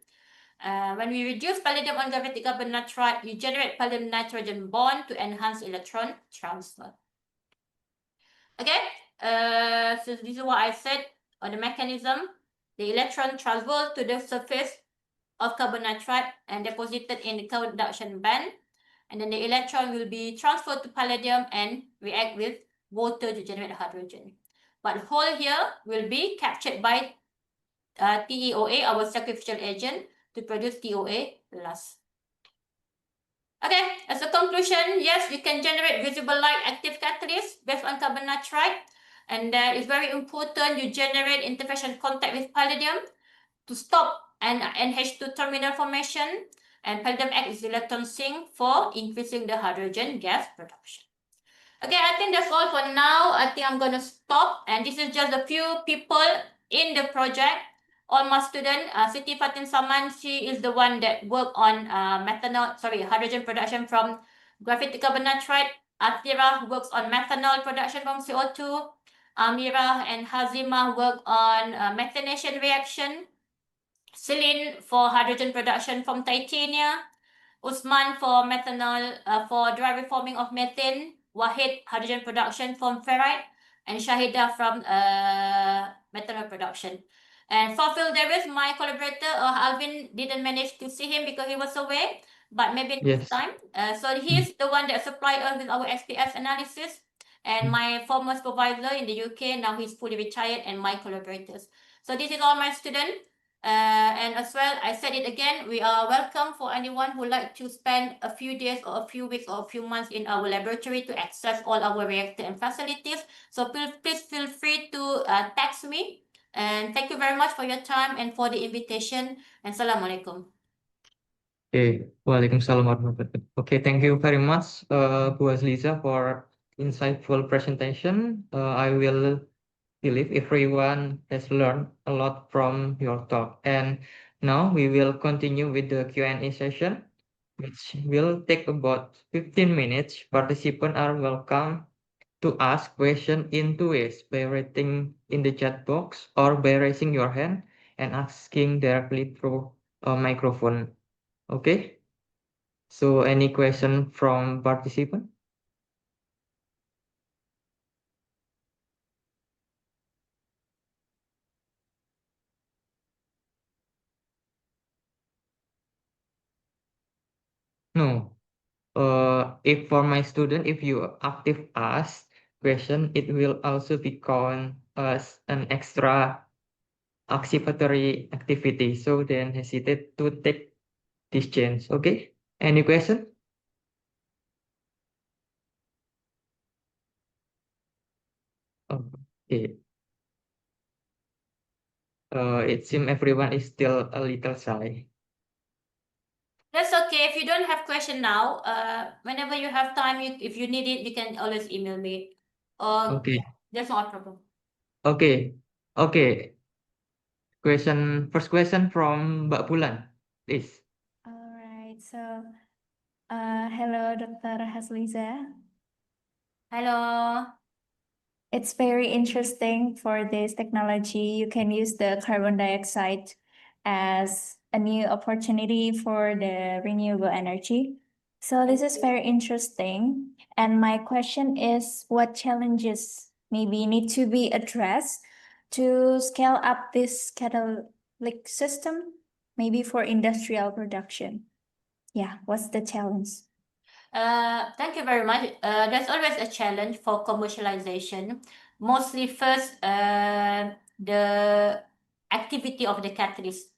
Speaker 3: When we reduce palladium on graphite carbon nitride, you generate palladium nitrogen bond to enhance electron transfer. Okay, so this is what I said on the mechanism. The electron travels to the surface of carbon nitride and deposited in the conduction band. And then the electron will be transferred to palladium and react with water to generate hydrogen. But whole here will be captured by TEOA, our sacrificial agent, to produce TOA last. Okay, as a conclusion, yes, you can generate visible light active catalyst based on carbon nitride. And it's very important you generate interfacial contact with palladium to stop an NH2 terminal formation. And palladium acts as electron sink for increasing the hydrogen gas production. Okay, I think that's all for now. I think I'm going to stop. And this is just a few people in the project. All my students, Siti Fatin Saman, she is the one that worked on hydrogen production from graphite carbon nitride. Atira works on methanol production from CO2. Amira and Hazima work on methanation reaction. Celine for hydrogen production from titania. Usman for methanol, for dry reforming of methane. Wahid, hydrogen production from ferrite. And Shahida from methanol production. And Fafil Davis, my collaborator, Alvin didn't manage to see him because he was away, but maybe next time. So he's the one that supplied us with our SPS analysis. And my former supervisor in the UK, now he's fully retired, and my collaborators. So this is all my students. And as well, I said it again, we are welcome for anyone who like to spend a few days or a few weeks or a few months in our laboratory to access all our reactor and facilities. So please feel free to text me. And thank you very much for your time and for the invitation. And Assalamualaikum.
Speaker 2: Okay, Waalaikumsalam warahmatullahi wabarakatuh. Okay, thank you very much, Bu Hasliza, for insightful presentation. I will believe everyone has learned a lot from your talk. And now we will continue with the Q&A session, which will take about 15 minutes. Participants are welcome to ask questions in two ways, by writing in the chat box or by raising your hand and asking directly through a microphone. Okay, so any question from participant? No. If for my student, if you active ask question, it will also be count as an extra activatory activity. So then hesitate to take this chance. Okay. Any question? Okay. It seems everyone is still a little shy.
Speaker 3: That's okay. If you don't have question now, whenever you have time, if you need it, you can always email me.
Speaker 2: Okay.
Speaker 3: That's not a problem.
Speaker 2: Okay. Okay. First question from Mbak Bulan, please.
Speaker 1: All right. So, hello, Dr. Hasliza.
Speaker 3: Hello.
Speaker 1: It's very interesting for this technology. You can use the carbon dioxide as a new opportunity for the renewable energy. So this is very interesting. And my question is, what challenges maybe need to be addressed to scale up this catalytic system, maybe for industrial production? Yeah, what's the challenge?
Speaker 3: Thank you very much. There's always a challenge for commercialization. Mostly first, the activity of the catalyst.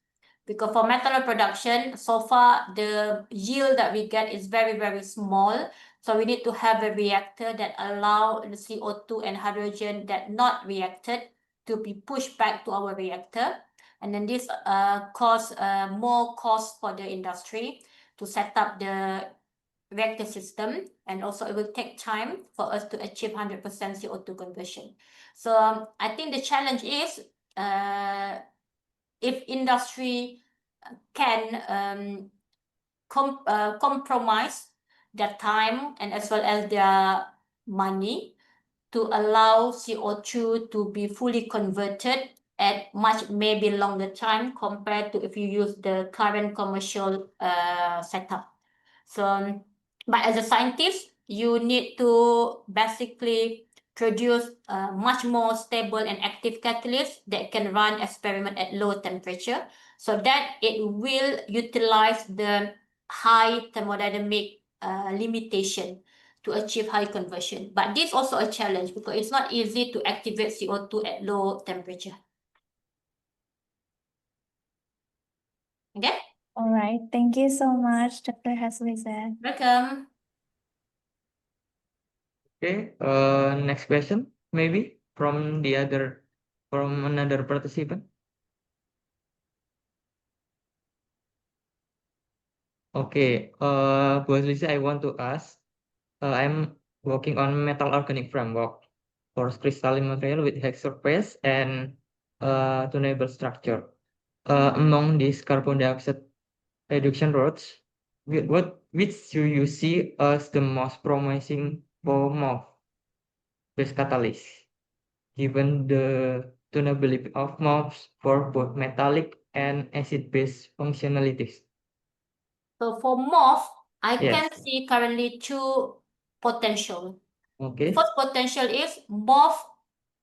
Speaker 3: Because for methanol production, so far the yield that we get is very, very small. So we need to have a reactor that allow the CO2 and hydrogen that not reacted to be pushed back to our reactor. And then this cause more cost for the industry to set up the reactor system, and also it will take time for us to achieve 100% CO2 conversion. So I think the challenge is if industry can compromise their time and as well as their money to allow CO2 to be fully converted at much maybe longer time compared to if you use the current commercial setup. So, but as a scientist, you need to basically produce much more stable and active catalyst that can run experiment at low temperature, so that it will utilize the high thermodynamic limitation to achieve high conversion. But this is also a challenge because it's not easy to activate CO2 at low temperature. Okay?
Speaker 1: All right. Thank you so much, Dr. Hasliza.
Speaker 3: Welcome.
Speaker 2: Okay, next question, maybe from another participant. Okay, Bu Hasliza, I want to ask, I'm working on metal organic framework for crystalline material with hex surface and tunable structure. Among these carbon dioxide reduction routes, which do you see as the most promising for MOF-based catalyst, given the tunability of MOFs for both metallic and acid-base functionalities?
Speaker 3: So for MOF, I can
Speaker 2: Yes.
Speaker 3: see currently two potential.
Speaker 2: Okay.
Speaker 3: First potential is MOF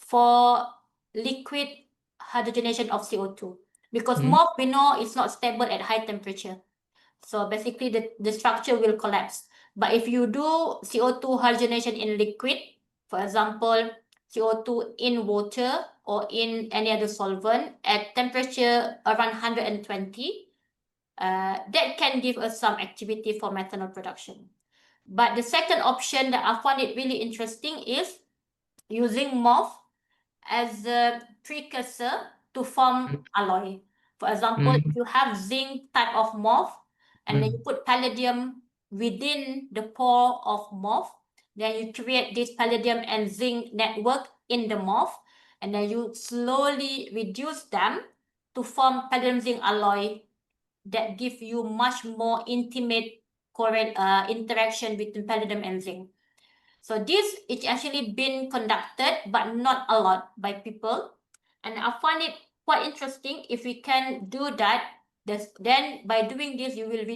Speaker 3: for liquid hydrogenation of CO2. Because MOF, we know, is not stable at high temperature. So basically the structure will collapse. But if you do CO2 hydrogenation in liquid, for example, CO2 in water or in any other solvent at temperature around 120, that can give us some activity for methanol production. But the second option that I find it really interesting is using MOF as a precursor to form alloy. For example, if you have zinc type of MOF and then you put palladium within the pore of MOF, then you create this palladium and zinc network in the MOF, and then you slowly reduce them to form palladium zinc alloy that give you much more intimate interaction between palladium and zinc. So this is actually been conducted, but not a lot by people. And I find it quite interesting. If we can do that, then by doing this, we will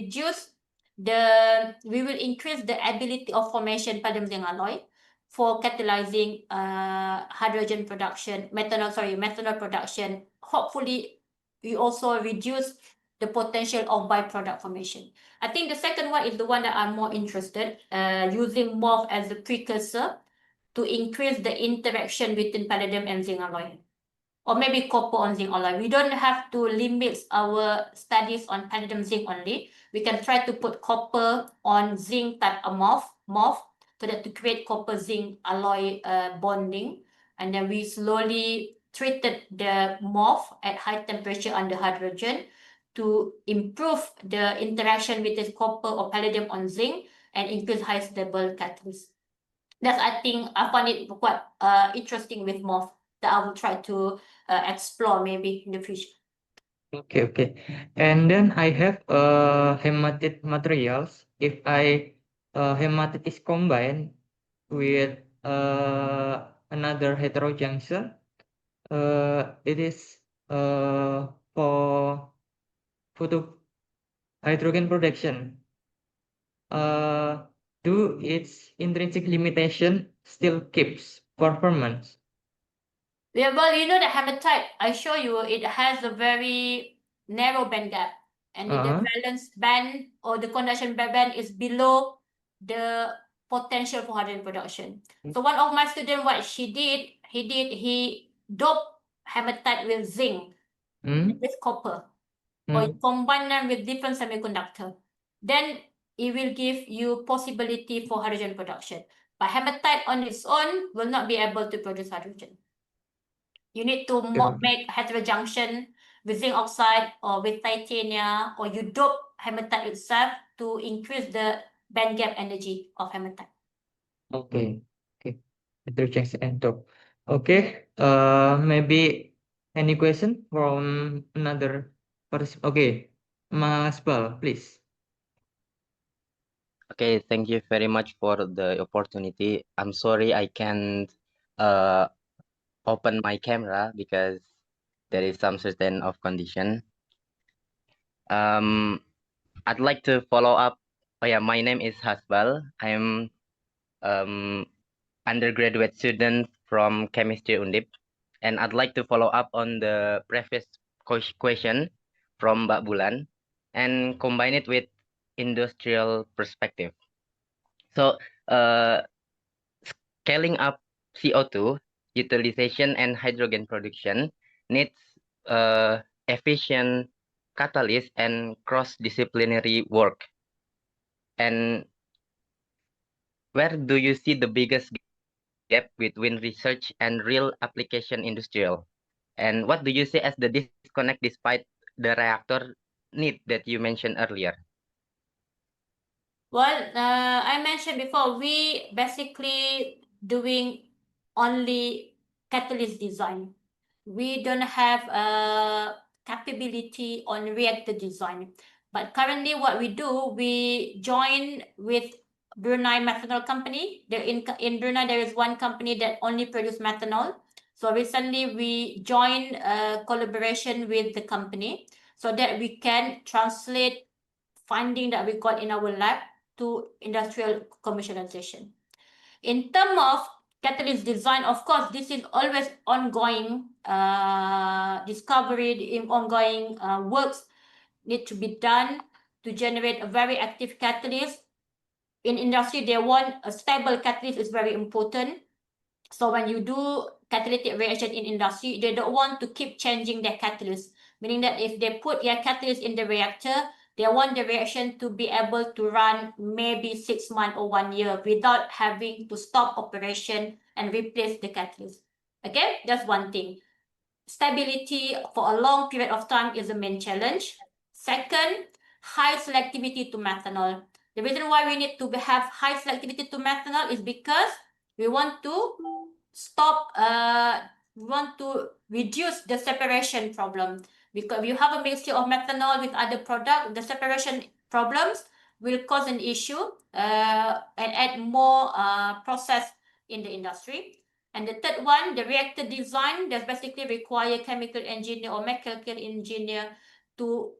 Speaker 3: increase the ability of formation palladium zinc alloy for catalyzing hydrogen production, methanol production. Hopefully, we also reduce the potential of byproduct formation. I think the second one is the one that I'm more interested, using MOF as a precursor to increase the interaction between palladium and zinc alloy, or maybe copper on zinc alloy. We don't have to limit our studies on palladium zinc only. We can try to put copper on zinc type of MOF so that to create copper zinc alloy bonding, and then we slowly treated the MOF at high temperature under hydrogen to improve the interaction with the copper or palladium on zinc and increase high stable catalyst. That's, I think, I find it quite interesting with MOF that I will try to explore maybe in the future.
Speaker 2: Okay. And then I have hematite materials. If hematite is combined with another heterojunction, it is for hydrogen production. Do its intrinsic limitation still keeps performance?
Speaker 3: Yeah, well, you know the hematite, I show you, it has a very narrow band gap, and the valence band or the conduction band is below the potential for hydrogen production. So one of my students, what he doped hematite with zinc, with copper, or you combine them with different semiconductor. Then it will give you possibility for hydrogen production. But hematite on its own will not be able to produce hydrogen. You need to make heterojunction with zinc oxide or with titania, or you dope hematite itself to increase the band gap energy of hematite.
Speaker 2: Okay. Heterojunction and dope. Okay. Maybe any question from another participant? Okay, Mas Bal, please.
Speaker 18: Okay, thank you very much for the opportunity. I'm sorry I can't open my camera because there is some certain of condition. I'd like to follow up. Oh yeah, my name is Hasbal. I'm undergraduate student from chemistry Undip, and I'd like to follow up on the previous question from Mbak Bulan and combine it with industrial perspective. So, scaling up CO2 utilization and hydrogen production needs efficient catalyst and cross-disciplinary work. And where do you see the biggest gap between research and real application industrial? And what do you see as the disconnect despite the reactor need that you mentioned earlier?
Speaker 3: Well, I mentioned before, we basically doing only catalyst design. We don't have a capability on reactor design. But currently what we do, we join with Brunei Methanol Company. In Brunei, there is one company that only produce methanol. So recently we joined a collaboration with the company so that we can translate finding that we got in our lab to industrial commercialization. In terms of catalyst design, of course, this is always ongoing discovery, ongoing works need to be done to generate a very active catalyst. In industry, they want a stable catalyst is very important. So when you do catalytic reaction in industry, they don't want to keep changing their catalyst, meaning that if they put their catalyst in the reactor, they want the reaction to be able to run maybe 6 months or 1 year without having to stop operation and replace the catalyst. Okay, that's one thing. Stability for a long period of time is the main challenge. Second, high selectivity to methanol. The reason why we need to have high selectivity to methanol is because we want to we want to reduce the separation problem. Because if you have a mixture of methanol with other product, the separation problems will cause an issue and add more process in the industry. And the third one, the reactor design, that basically require chemical engineer or mechanical engineer to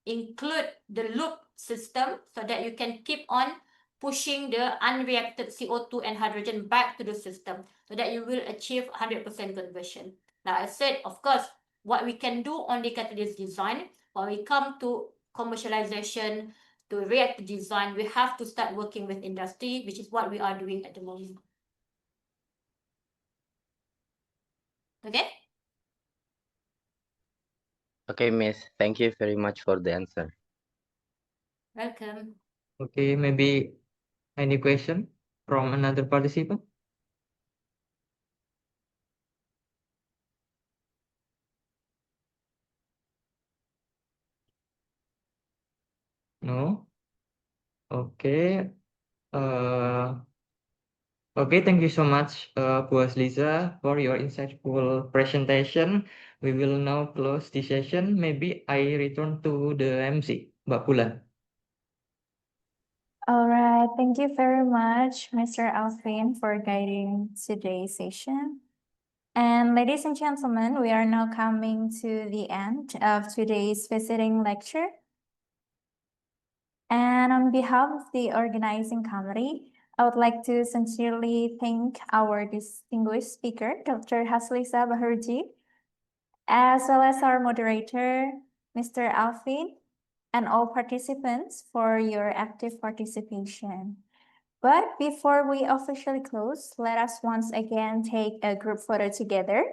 Speaker 3: include the loop system so that you can keep on pushing the unreacted CO2 and hydrogen back to the system so that you will achieve 100% conversion. Now, I said, of course, what we can do on the catalyst design, when we come to commercialization, to reactor design, we have to start working with industry, which is what we are doing at the moment. Okay?
Speaker 18: Okay, Miss. Thank you very much for the answer.
Speaker 3: Welcome.
Speaker 2: Okay, maybe any question from another participant? No? Okay. Okay, thank you so much, Bu Hasliza, for your insightful presentation. We will now close the session. Maybe I return to the MC, Mbak Bulan.
Speaker 1: All right, thank you very much, Mr. Alvin, for guiding today's session. And ladies and gentlemen, we are now coming to the end of today's visiting lecture. And on behalf of the organizing committee, I would like to sincerely thank our distinguished speaker, Dr. Hasliza Bahruji, as well as our moderator, Mr. Alvin, and all participants for your active participation. But before we officially close, let us once again take a group photo together.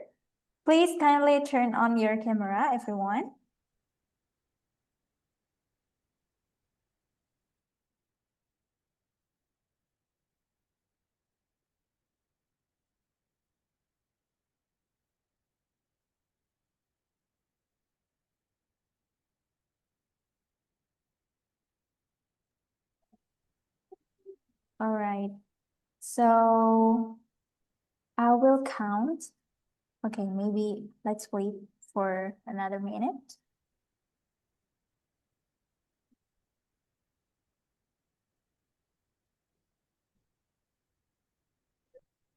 Speaker 1: Please kindly turn on your camera, everyone. All right, so I will count. Okay, maybe let's wait for another minute.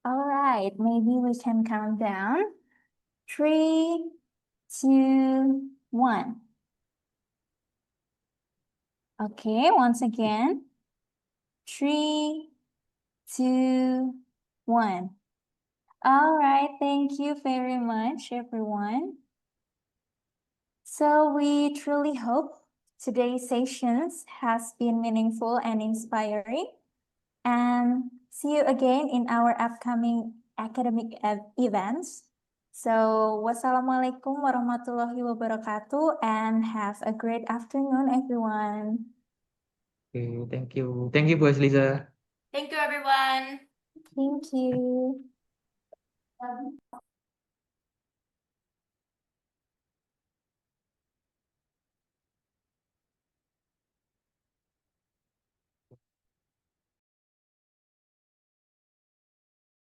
Speaker 1: All right, maybe we can count down. 3, 2, 1. Okay, once again. 3, 2, 1. All right, thank you very much, everyone. So we truly hope today's sessions has been meaningful and inspiring. And see you again in our upcoming academic events. So, wassalamualaikum warahmatullahi wabarakatuh, and have a great afternoon, everyone.
Speaker 2: Okay, thank you. Thank you, Bu Hasliza.
Speaker 3: Thank you, everyone.
Speaker 1: Thank you.